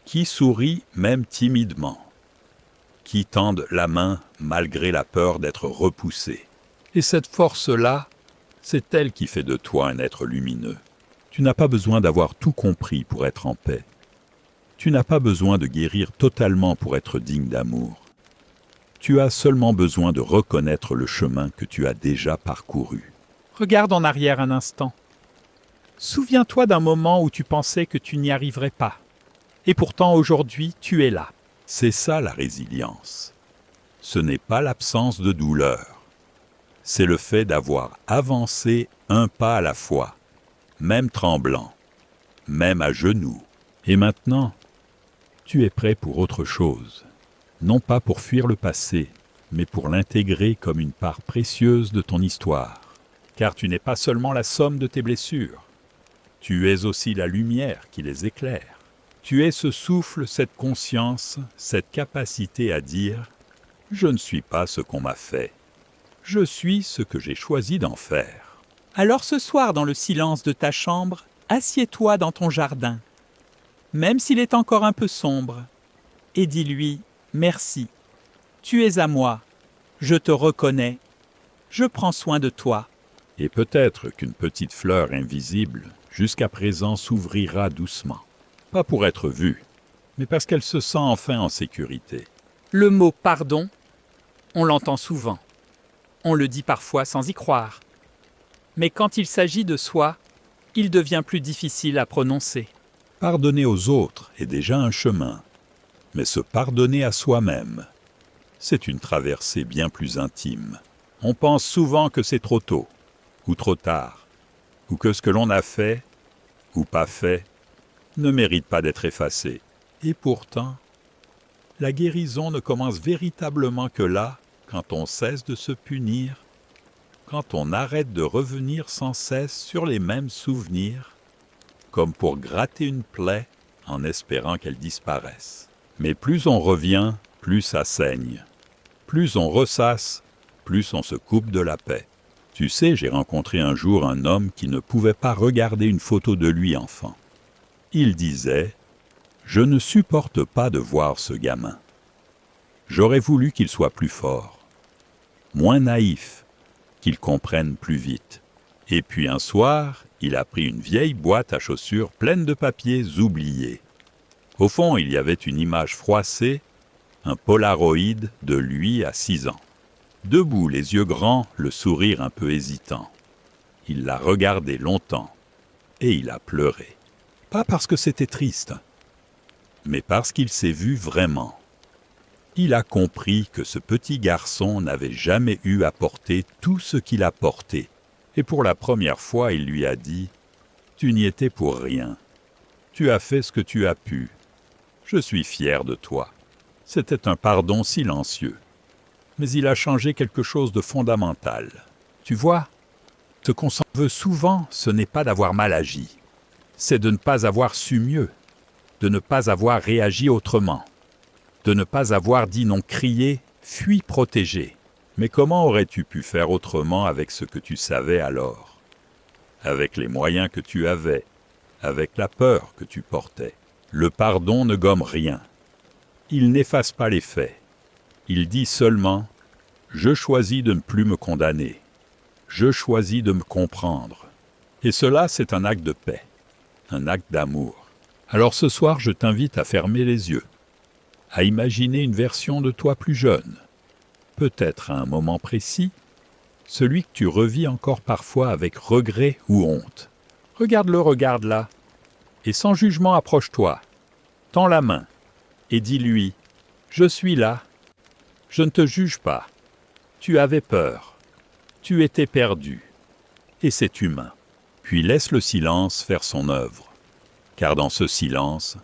qui sourit même timidement, qui tendent la main malgré la peur d'être repoussé. Et cette force-là, c'est elle qui fait de toi un être lumineux. Tu n'as pas besoin d'avoir tout compris pour être en paix. Tu n'as pas besoin de guérir totalement pour être digne d'amour. Tu as seulement besoin de reconnaître le chemin que tu as déjà parcouru. Regarde en arrière un instant. Souviens-toi d'un moment où tu pensais que tu n'y arriverais pas. Et pourtant, aujourd'hui, tu es là. C'est ça la résilience. Ce n'est pas l'absence de douleur. C'est le fait d'avoir avancé un pas à la fois, même tremblant, même à genoux. Et maintenant, tu es prêt pour autre chose. Non pas pour fuir le passé, mais pour l'intégrer comme une part précieuse de ton histoire. Car tu n'es pas seulement la somme de tes blessures. Tu es aussi la lumière qui les éclaire. Tu es ce souffle, cette conscience, cette capacité à dire « Je ne suis pas ce qu'on m'a fait. Je suis ce que j'ai choisi d'en faire. » Alors ce soir, dans le silence de ta chambre, assieds-toi dans ton jardin, même s'il est encore un peu sombre, et dis-lui « Merci, tu es à moi, je te reconnais, je prends soin de toi. » Et peut-être qu'une petite fleur invisible, jusqu'à présent, s'ouvrira doucement. Pas pour être vue, mais parce qu'elle se sent enfin en sécurité. Le mot « pardon », on l'entend souvent. On le dit parfois sans y croire. Mais quand il s'agit de soi, il devient plus difficile à prononcer. Pardonner aux autres est déjà un chemin, mais se pardonner à soi-même, c'est une traversée bien plus intime. On pense souvent que c'est trop tôt, ou trop tard, ou que ce que l'on a fait, ou pas fait, ne mérite pas d'être effacé. Et pourtant, la guérison ne commence véritablement que là, quand on cesse de se punir, quand on arrête de revenir sans cesse sur les mêmes souvenirs, comme pour gratter une plaie en espérant qu'elle disparaisse. Mais plus on revient, plus ça saigne. Plus on ressasse, plus on se coupe de la paix. Tu sais, j'ai rencontré un jour un homme qui ne pouvait pas regarder une photo de lui enfant. Il disait « Je ne supporte pas de voir ce gamin. J'aurais voulu qu'il soit plus fort, moins naïf, qu'il comprenne plus vite. » Et puis un soir, il a pris une vieille boîte à chaussures pleine de papiers oubliés. Au fond, il y avait une image froissée, un polaroïd de lui à 6 ans. Debout, les yeux grands, le sourire un peu hésitant. Il l'a regardé longtemps et il a pleuré. Pas parce que c'était triste, mais parce qu'il s'est vu vraiment. Il a compris que ce petit garçon n'avait jamais eu à porter tout ce qu'il a porté. Et pour la première fois, il lui a dit « Tu n'y étais pour rien. Tu as fait ce que tu as pu. Je suis fier de toi. » C'était un pardon silencieux. Mais il a changé quelque chose de fondamental. Tu vois, ce qu'on s'en veut souvent, ce n'est pas d'avoir mal agi. C'est de ne pas avoir su mieux, de ne pas avoir réagi autrement, de ne pas avoir dit non crié, fui protégé. Mais comment aurais-tu pu faire autrement avec ce que tu savais alors? Avec les moyens que tu avais, avec la peur que tu portais. Le pardon ne gomme rien. Il n'efface pas les faits. Il dit seulement « Je choisis de ne plus me condamner. Je choisis de me comprendre. » Et cela, c'est un acte de paix, un acte d'amour. Alors ce soir, je t'invite à fermer les yeux, à imaginer une version de toi plus jeune, peut-être à un moment précis, celui que tu revis encore parfois avec regret ou honte. Regarde-le, regarde-la, et sans jugement approche-toi, tends la main, et dis-lui « Je suis là, je ne te juge pas, tu avais peur, tu étais perdu, et c'est humain. » Puis laisse le silence faire son œuvre, car dans ce silence,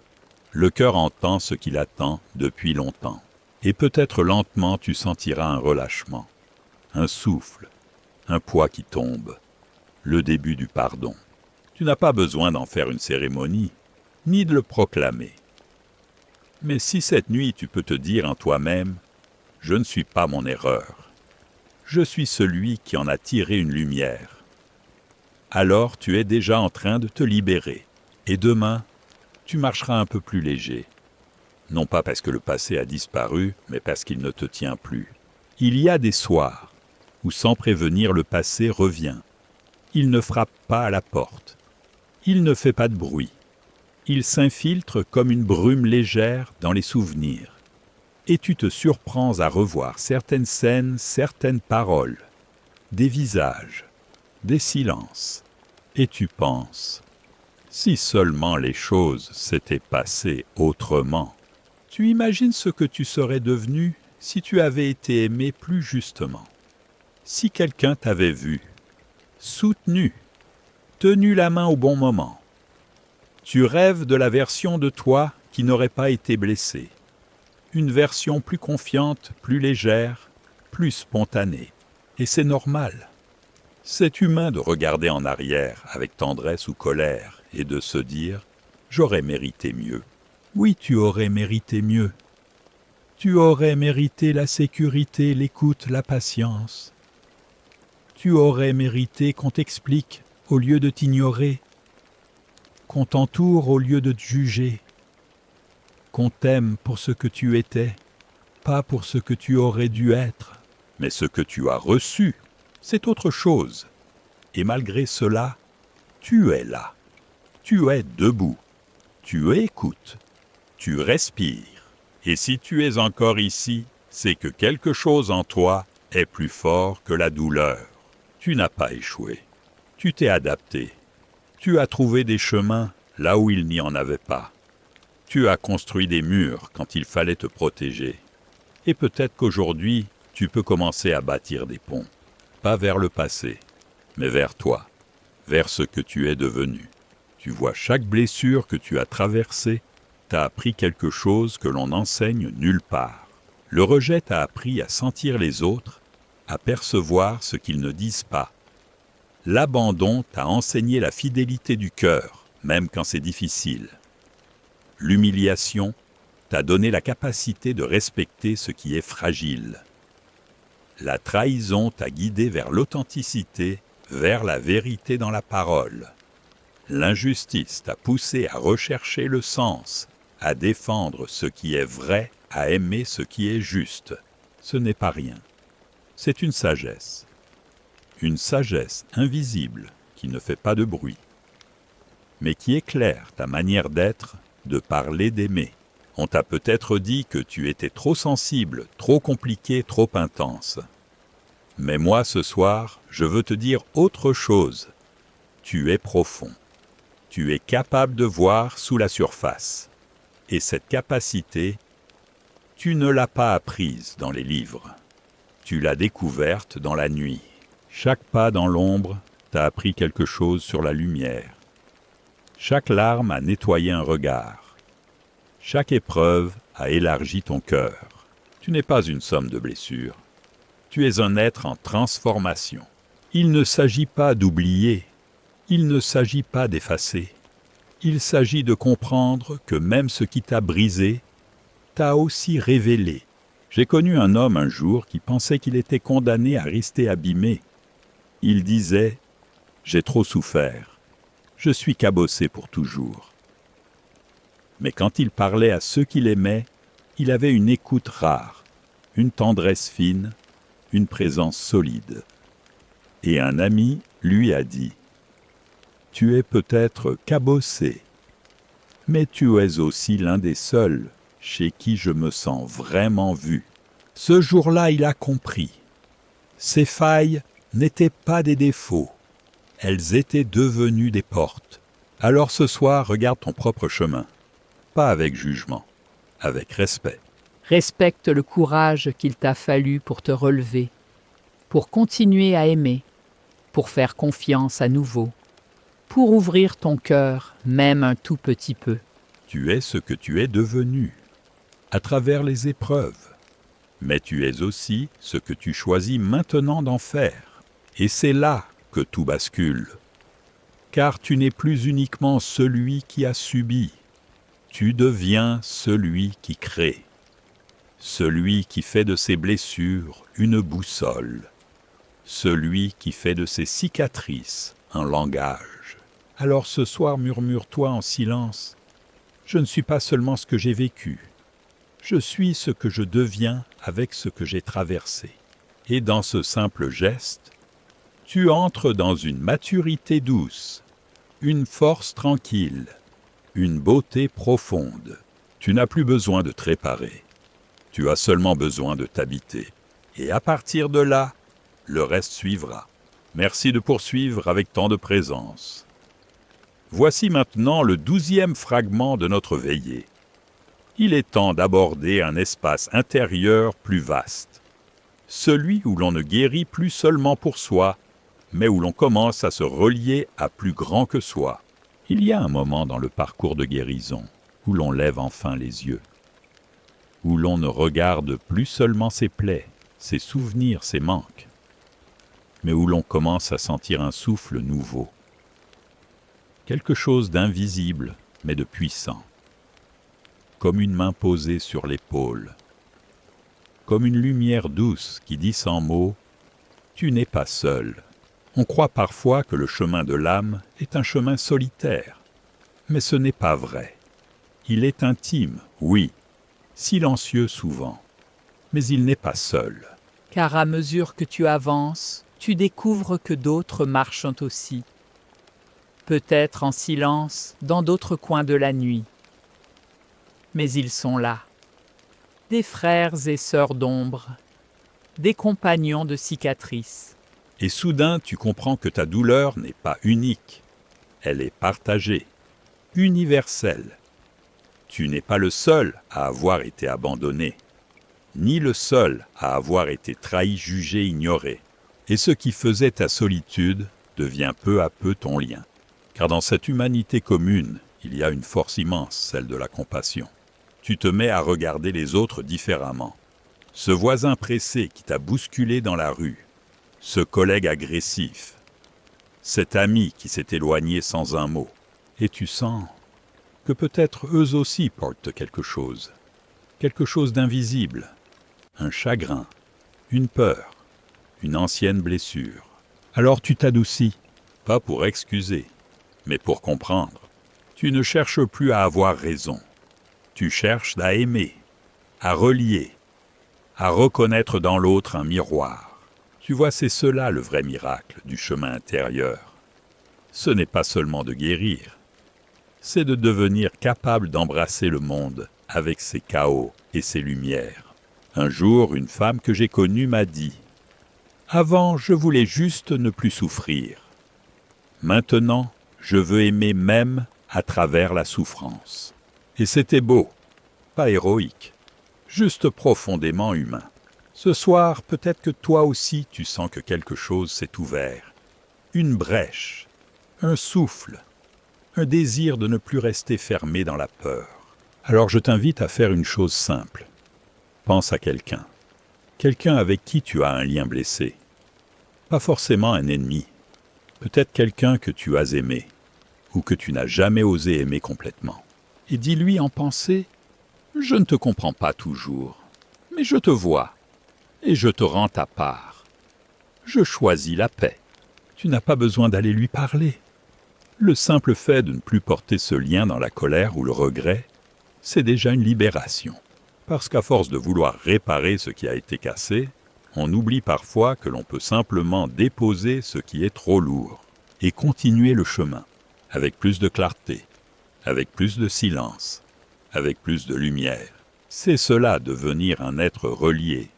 le cœur entend ce qu'il attend depuis longtemps. Et peut-être lentement tu sentiras un relâchement, un souffle, un poids qui tombe, le début du pardon. Tu n'as pas besoin d'en faire une cérémonie, ni de le proclamer. Mais si cette nuit tu peux te dire en toi-même « Je ne suis pas mon erreur, je suis celui qui en a tiré une lumière », alors tu es déjà en train de te libérer. Et demain, tu marcheras un peu plus léger. Non pas parce que le passé a disparu, mais parce qu'il ne te tient plus. Il y a des soirs où sans prévenir le passé revient. Il ne frappe pas à la porte. Il ne fait pas de bruit. Il s'infiltre comme une brume légère dans les souvenirs. Et tu te surprends à revoir certaines scènes, certaines paroles, des visages, des silences. Et tu penses, si seulement les choses s'étaient passées autrement. Tu imagines ce que tu serais devenu si tu avais été aimé plus justement. Si quelqu'un t'avait vu, soutenu, tenu la main au bon moment. Tu rêves de la version de toi qui n'aurait pas été blessée. Une version plus confiante, plus légère, plus spontanée. Et c'est normal. C'est humain de regarder en arrière avec tendresse ou colère et de se dire « j'aurais mérité mieux ». Oui, tu aurais mérité mieux. Tu aurais mérité la sécurité, l'écoute, la patience. Tu aurais mérité qu'on t'explique au lieu de t'ignorer, qu'on t'entoure au lieu de te juger, qu'on t'aime pour ce que tu étais, pas pour ce que tu aurais dû être. Mais ce que tu as reçu, c'est autre chose. Et malgré cela, tu es là. Tu es debout. Tu écoutes. Tu respires. Et si tu es encore ici, c'est que quelque chose en toi est plus fort que la douleur. Tu n'as pas échoué. Tu t'es adapté. Tu as trouvé des chemins là où il n'y en avait pas. Tu as construit des murs quand il fallait te protéger. Et peut-être qu'aujourd'hui, tu peux commencer à bâtir des ponts. Pas vers le passé, mais vers toi, vers ce que tu es devenu. Tu vois, chaque blessure que tu as traversée t'a appris quelque chose que l'on n'enseigne nulle part. Le rejet t'a appris à sentir les autres, à percevoir ce qu'ils ne disent pas. L'abandon t'a enseigné la fidélité du cœur, même quand c'est difficile. L'humiliation t'a donné la capacité de respecter ce qui est fragile. La trahison t'a guidé vers l'authenticité, vers la vérité dans la parole. L'injustice t'a poussé à rechercher le sens, à défendre ce qui est vrai, à aimer ce qui est juste. Ce n'est pas rien. C'est une sagesse invisible qui ne fait pas de bruit, mais qui éclaire ta manière d'être, de parler, d'aimer. On t'a peut-être dit que tu étais trop sensible, trop compliqué, trop intense. Mais moi, ce soir, je veux te dire autre chose. Tu es profond. Tu es capable de voir sous la surface. Et cette capacité, tu ne l'as pas apprise dans les livres. Tu l'as découverte dans la nuit. Chaque pas dans l'ombre t'a appris quelque chose sur la lumière. Chaque larme a nettoyé un regard. Chaque épreuve a élargi ton cœur. Tu n'es pas une somme de blessures. Tu es un être en transformation. Il ne s'agit pas d'oublier. Il ne s'agit pas d'effacer. Il s'agit de comprendre que même ce qui t'a brisé t'a aussi révélé. J'ai connu un homme un jour qui pensait qu'il était condamné à rester abîmé. Il disait « J'ai trop souffert. Je suis cabossé pour toujours. » Mais quand il parlait à ceux qu'il aimait, il avait une écoute rare, une tendresse fine, une présence solide. Et un ami lui a dit « Tu es peut-être cabossé, mais tu es aussi l'un des seuls chez qui je me sens vraiment vu. » Ce jour-là, il a compris. Ces failles n'étaient pas des défauts. Elles étaient devenues des portes. Alors ce soir, regarde ton propre chemin. Pas avec jugement, avec respect. Respecte le courage qu'il t'a fallu pour te relever, pour continuer à aimer, pour faire confiance à nouveau, pour ouvrir ton cœur, même un tout petit peu. Tu es ce que tu es devenu, à travers les épreuves. Mais tu es aussi ce que tu choisis maintenant d'en faire. Et c'est là que tout bascule. Car tu n'es plus uniquement celui qui a subi. Tu deviens celui qui crée. Celui qui fait de ses blessures une boussole. Celui qui fait de ses cicatrices un langage. Alors ce soir, murmure-toi en silence. Je ne suis pas seulement ce que j'ai vécu. Je suis ce que je deviens avec ce que j'ai traversé. Et dans ce simple geste, tu entres dans une maturité douce, une force tranquille, une beauté profonde. Tu n'as plus besoin de te réparer. Tu as seulement besoin de t'habiter. Et à partir de là, le reste suivra. Merci de poursuivre avec tant de présence. Voici maintenant le 12e fragment de notre veillée. Il est temps d'aborder un espace intérieur plus vaste. Celui où l'on ne guérit plus seulement pour soi, mais où l'on commence à se relier à plus grand que soi. Il y a un moment dans le parcours de guérison où l'on lève enfin les yeux, où l'on ne regarde plus seulement ses plaies, ses souvenirs, ses manques, mais où l'on commence à sentir un souffle nouveau. Quelque chose d'invisible, mais de puissant. Comme une main posée sur l'épaule. Comme une lumière douce qui dit sans mots « Tu n'es pas seul, On croit parfois que le chemin de l'âme est un chemin solitaire, mais ce n'est pas vrai. Il est intime, oui, silencieux souvent, mais il n'est pas seul. Car à mesure que tu avances, tu découvres que d'autres marchent aussi. Peut-être en silence, dans d'autres coins de la nuit. Mais ils sont là. Des frères et sœurs d'ombre, des compagnons de cicatrices. Et soudain, tu comprends que ta douleur n'est pas unique. Elle est partagée, universelle. Tu n'es pas le seul à avoir été abandonné, ni le seul à avoir été trahi, jugé, ignoré. Et ce qui faisait ta solitude devient peu à peu ton lien. Car dans cette humanité commune, il y a une force immense, celle de la compassion. Tu te mets à regarder les autres différemment. Ce voisin pressé qui t'a bousculé dans la rue, ce collègue agressif, cet ami qui s'est éloigné sans un mot, et tu sens que peut-être eux aussi portent quelque chose d'invisible, un chagrin, une peur, une ancienne blessure. Alors tu t'adoucis, pas pour excuser, mais pour comprendre. Tu ne cherches plus à avoir raison, tu cherches à aimer, à relier, à reconnaître dans l'autre un miroir. Tu vois, c'est cela le vrai miracle du chemin intérieur. Ce n'est pas seulement de guérir, c'est de devenir capable d'embrasser le monde avec ses chaos et ses lumières. Un jour, une femme que j'ai connue m'a dit « Avant, je voulais juste ne plus souffrir. Maintenant, je veux aimer même à travers la souffrance. » Et c'était beau, pas héroïque, juste profondément humain. Ce soir, peut-être que toi aussi tu sens que quelque chose s'est ouvert. Une brèche, un souffle, un désir de ne plus rester fermé dans la peur. Alors je t'invite à faire une chose simple. Pense à quelqu'un. Quelqu'un avec qui tu as un lien blessé. Pas forcément un ennemi. Peut-être quelqu'un que tu as aimé, ou que tu n'as jamais osé aimer complètement. Et dis-lui en pensée, « Je ne te comprends pas toujours, mais je te vois. Et je te rends ta part. Je choisis la paix. » Tu n'as pas besoin d'aller lui parler. Le simple fait de ne plus porter ce lien dans la colère ou le regret, c'est déjà une libération. Parce qu'à force de vouloir réparer ce qui a été cassé, on oublie parfois que l'on peut simplement déposer ce qui est trop lourd et continuer le chemin avec plus de clarté, avec plus de silence, avec plus de lumière. C'est cela devenir un être relié.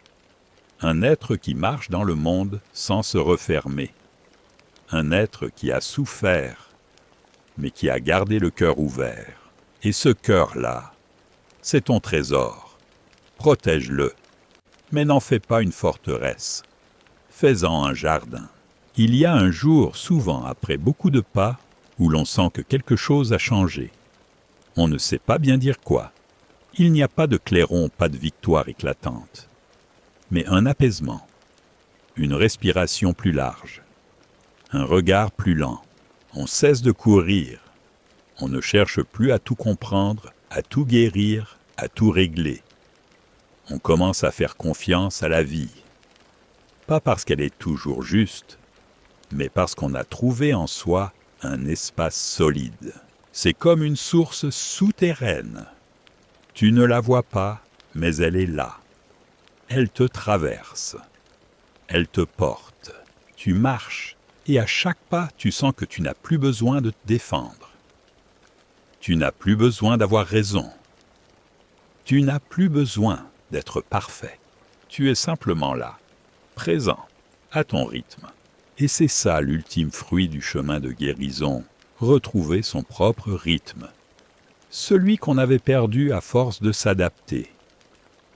Un être qui marche dans le monde sans se refermer. Un être qui a souffert, mais qui a gardé le cœur ouvert. Et ce cœur-là, c'est ton trésor. Protège-le, mais n'en fais pas une forteresse. Fais-en un jardin. Il y a un jour, souvent après beaucoup de pas, où l'on sent que quelque chose a changé. On ne sait pas bien dire quoi. Il n'y a pas de clairon, pas de victoire éclatante. Mais un apaisement, une respiration plus large, un regard plus lent. On cesse de courir. On ne cherche plus à tout comprendre, à tout guérir, à tout régler. On commence à faire confiance à la vie. Pas parce qu'elle est toujours juste, mais parce qu'on a trouvé en soi un espace solide. C'est comme une source souterraine. Tu ne la vois pas, mais elle est là. Elle te traverse. Elle te porte. Tu marches, et à chaque pas, tu sens que tu n'as plus besoin de te défendre. Tu n'as plus besoin d'avoir raison. Tu n'as plus besoin d'être parfait. Tu es simplement là, présent, à ton rythme. Et c'est ça l'ultime fruit du chemin de guérison, retrouver son propre rythme. Celui qu'on avait perdu à force de s'adapter.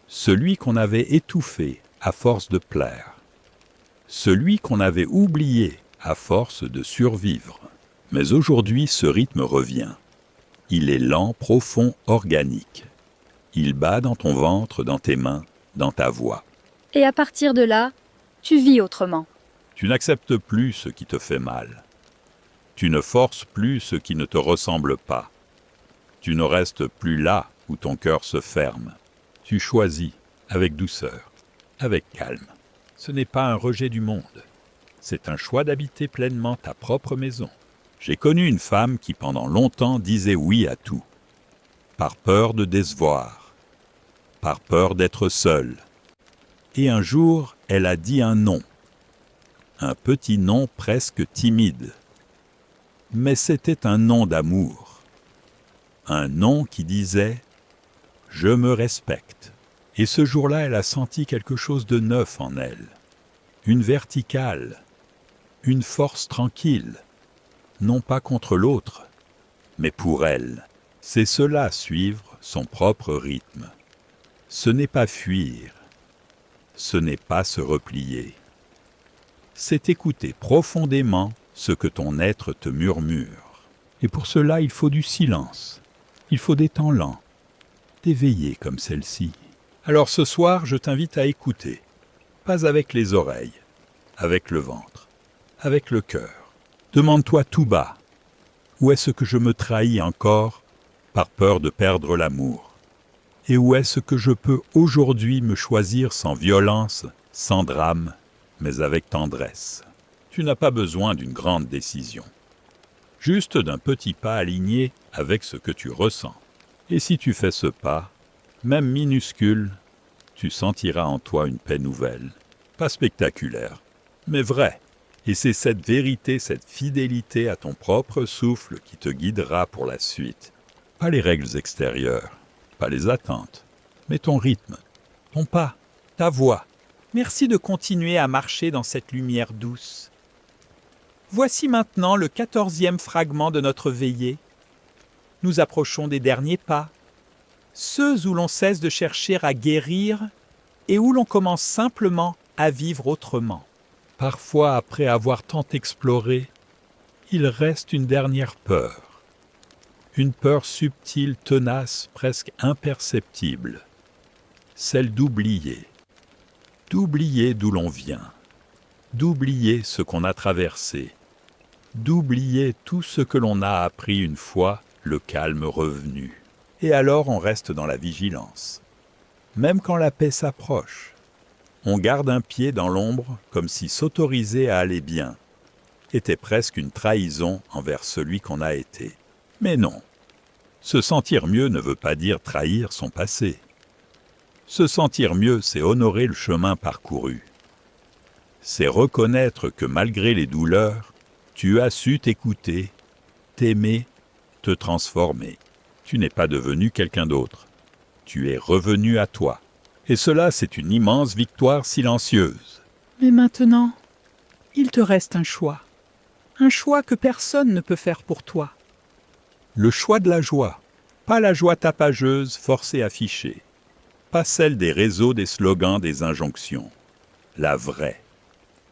Celui qu'on avait étouffé à force de plaire. Celui qu'on avait oublié à force de survivre. Mais aujourd'hui, ce rythme revient. Il est lent, profond, organique. Il bat dans ton ventre, dans tes mains, dans ta voix. Et à partir de là, tu vis autrement. Tu n'acceptes plus ce qui te fait mal. Tu ne forces plus ce qui ne te ressemble pas. Tu ne restes plus là où ton cœur se ferme. Tu choisis avec douceur, avec calme. Ce n'est pas un rejet du monde, C'est un choix d'habiter pleinement ta propre maison. J'ai connu une femme qui pendant longtemps disait oui à tout, par peur de décevoir, par peur d'être seule. Et un jour, elle a dit un non, un petit non presque timide. Mais c'était un non d'amour, un non qui disait « Je me respecte ». Et ce jour-là, elle a senti quelque chose de neuf en elle, une verticale, une force tranquille, non pas contre l'autre, mais pour elle. C'est cela, suivre son propre rythme. Ce n'est pas fuir, ce n'est pas se replier. C'est écouter profondément ce que ton être te murmure. Et pour cela, il faut du silence, il faut des temps lents, des veillées comme celle-ci. Alors ce soir, je t'invite à écouter, pas avec les oreilles, avec le ventre, avec le cœur. Demande-toi tout bas, où est-ce que je me trahis encore par peur de perdre l'amour? Et où est-ce que je peux aujourd'hui me choisir sans violence, sans drame, mais avec tendresse? Tu n'as pas besoin d'une grande décision, juste d'un petit pas aligné avec ce que tu ressens. Et si tu fais ce pas, même minuscule, tu sentiras en toi une paix nouvelle, pas spectaculaire, mais vraie. Et c'est cette vérité, cette fidélité à ton propre souffle qui te guidera pour la suite. Pas les règles extérieures, pas les attentes, mais ton rythme, ton pas, ta voix. Merci de continuer à marcher dans cette lumière douce. Voici maintenant le 14e fragment de notre veillée. Nous approchons des derniers pas, ceux où l'on cesse de chercher à guérir et où l'on commence simplement à vivre autrement. Parfois, après avoir tant exploré, il reste une dernière peur. Une peur subtile, tenace, presque imperceptible. Celle d'oublier. D'oublier d'où l'on vient. D'oublier ce qu'on a traversé. D'oublier tout ce que l'on a appris une fois, le calme revenu. Et alors on reste dans la vigilance. Même quand la paix s'approche, on garde un pied dans l'ombre comme si s'autoriser à aller bien était presque une trahison envers celui qu'on a été. Mais non, se sentir mieux ne veut pas dire trahir son passé. Se sentir mieux, c'est honorer le chemin parcouru. C'est reconnaître que malgré les douleurs, tu as su t'écouter, t'aimer, te transformer. Tu n'es pas devenu quelqu'un d'autre. Tu es revenu à toi. Et cela, c'est une immense victoire silencieuse. Mais maintenant, il te reste un choix que personne ne peut faire pour toi. Le choix de la joie, pas la joie tapageuse, forcée affichée, pas celle des réseaux, des slogans, des injonctions. La vraie,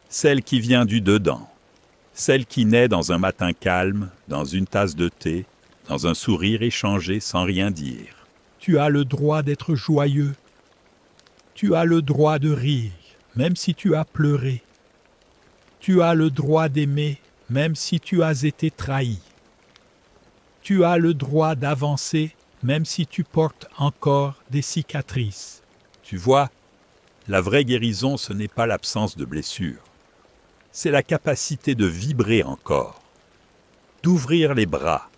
celle qui vient du dedans, celle qui naît dans un matin calme, dans une tasse de thé, dans un sourire échangé sans rien dire. Tu as le droit d'être joyeux. Tu as le droit de rire, même si tu as pleuré. Tu as le droit d'aimer, même si tu as été trahi. Tu as le droit d'avancer, même si tu portes encore des cicatrices. Tu vois, la vraie guérison, ce n'est pas l'absence de blessures. C'est la capacité de vibrer encore, d'ouvrir les bras,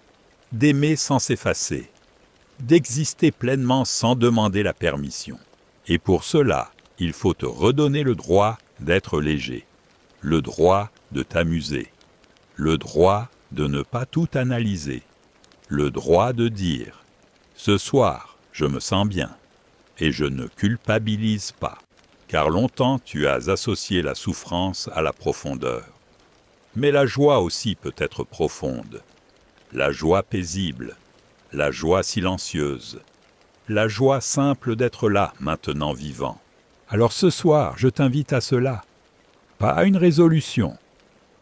d'aimer sans s'effacer, d'exister pleinement sans demander la permission. Et pour cela, il faut te redonner le droit d'être léger, le droit de t'amuser, le droit de ne pas tout analyser, le droit de dire « Ce soir, je me sens bien et je ne culpabilise pas ». Car longtemps tu as associé la souffrance à la profondeur. Mais la joie aussi peut être profonde, la joie paisible, la joie silencieuse, la joie simple d'être là, maintenant vivant. Alors ce soir, je t'invite à cela, pas à une résolution,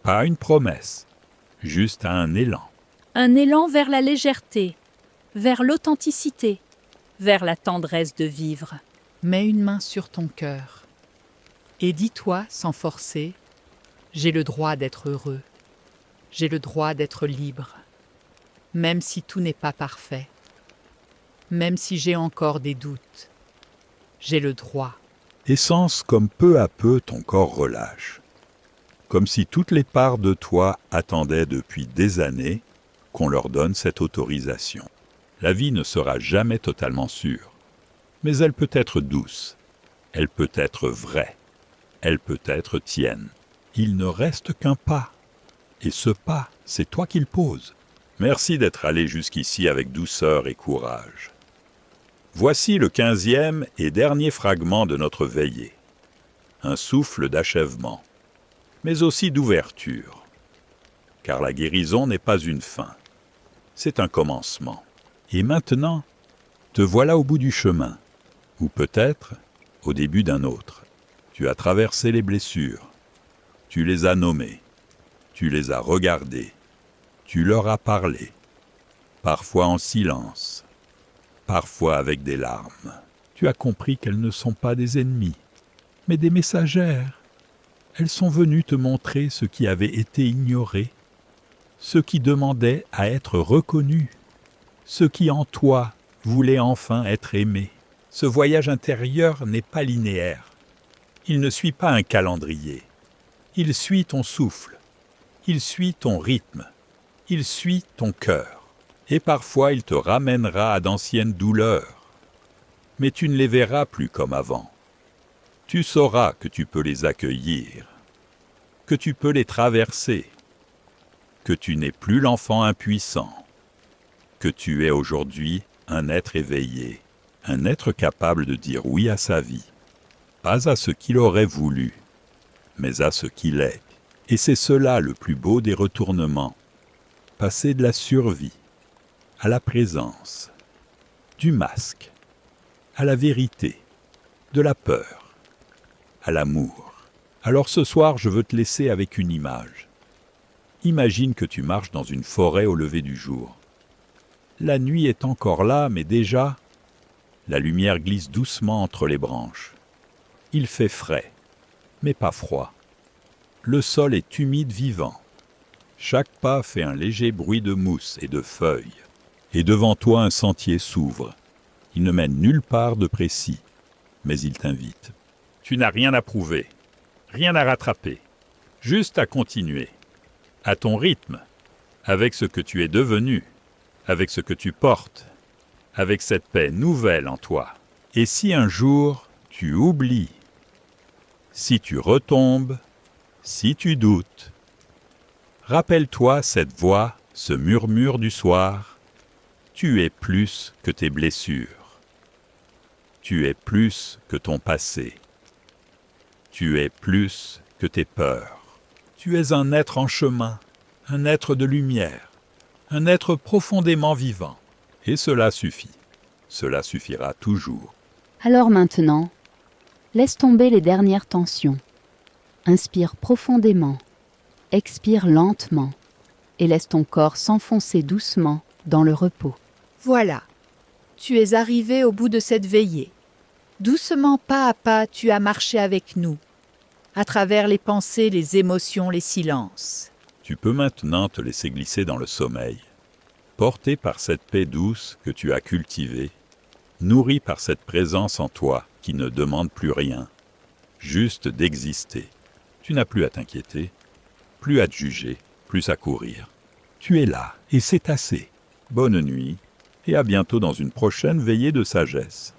pas à une promesse, juste à un élan. Un élan vers la légèreté, vers l'authenticité, vers la tendresse de vivre. Mets une main sur ton cœur et dis-toi sans forcer, j'ai le droit d'être heureux, j'ai le droit d'être libre, même si tout n'est pas parfait, même si j'ai encore des doutes, j'ai le droit. Et sens comme peu à peu ton corps relâche. comme si toutes les parts de toi attendaient depuis des années qu'on leur donne cette autorisation. La vie ne sera jamais totalement sûre, mais elle peut être douce, elle peut être vraie, elle peut être tienne. Il ne reste qu'un pas, et ce pas, c'est toi qui le poses. Merci d'être allé jusqu'ici avec douceur et courage. Voici le 15e et dernier fragment de notre veillée. Un souffle d'achèvement, mais aussi d'ouverture. Car la guérison n'est pas une fin, c'est un commencement. Et maintenant, te voilà au bout du chemin, ou peut-être au début d'un autre. Tu as traversé les blessures, tu les as nommées, tu les as regardées, tu leur as parlé, parfois en silence, parfois avec des larmes. Tu as compris qu'elles ne sont pas des ennemis, mais des messagères. Elles sont venues te montrer ce qui avait été ignoré, ce qui demandait à être reconnu, ce qui en toi voulait enfin être aimé. Ce voyage intérieur n'est pas linéaire. Il ne suit pas un calendrier. Il suit ton souffle. Il suit ton rythme. Il suit ton cœur. Et parfois il te ramènera à d'anciennes douleurs. Mais tu ne les verras plus comme avant. Tu sauras que tu peux les accueillir, que tu peux les traverser, que tu n'es plus l'enfant impuissant, que tu es aujourd'hui un être éveillé, un être capable de dire oui à sa vie, pas à ce qu'il aurait voulu, mais à ce qu'il est. Et c'est cela le plus beau des retournements, passer de la survie à la présence, du masque à la vérité, de la peur à l'amour. Alors ce soir, je veux te laisser avec une image. Imagine que tu marches dans une forêt au lever du jour. La nuit est encore là, mais déjà, la lumière glisse doucement entre les branches. Il fait frais, mais pas froid. Le sol est humide vivant. Chaque pas fait un léger bruit de mousse et de feuilles. Et devant toi, un sentier s'ouvre. Il ne mène nulle part de précis, mais il t'invite. Tu n'as rien à prouver, rien à rattraper, juste à continuer, à ton rythme, avec ce que tu es devenu, avec ce que tu portes, avec cette paix nouvelle en toi. Et si un jour tu oublies, si tu retombes, si tu doutes, rappelle-toi cette voix, ce murmure du soir. Tu es plus que tes blessures. Tu es plus que ton passé. Tu es plus que tes peurs. Tu es un être en chemin, un être de lumière, un être profondément vivant. Et cela suffit. Cela suffira toujours. Alors maintenant, laisse tomber les dernières tensions. Inspire profondément, expire lentement et laisse ton corps s'enfoncer doucement dans le repos. Voilà, tu es arrivé au bout de cette veillée. Doucement, pas à pas, tu as marché avec nous, à travers les pensées, les émotions, les silences. Tu peux maintenant te laisser glisser dans le sommeil, porté par cette paix douce que tu as cultivée, nourri par cette présence en toi qui ne demande plus rien, juste d'exister. Tu n'as plus à t'inquiéter, plus à te juger, plus à courir. Tu es là et c'est assez. Bonne nuit et à bientôt dans une prochaine veillée de sagesse.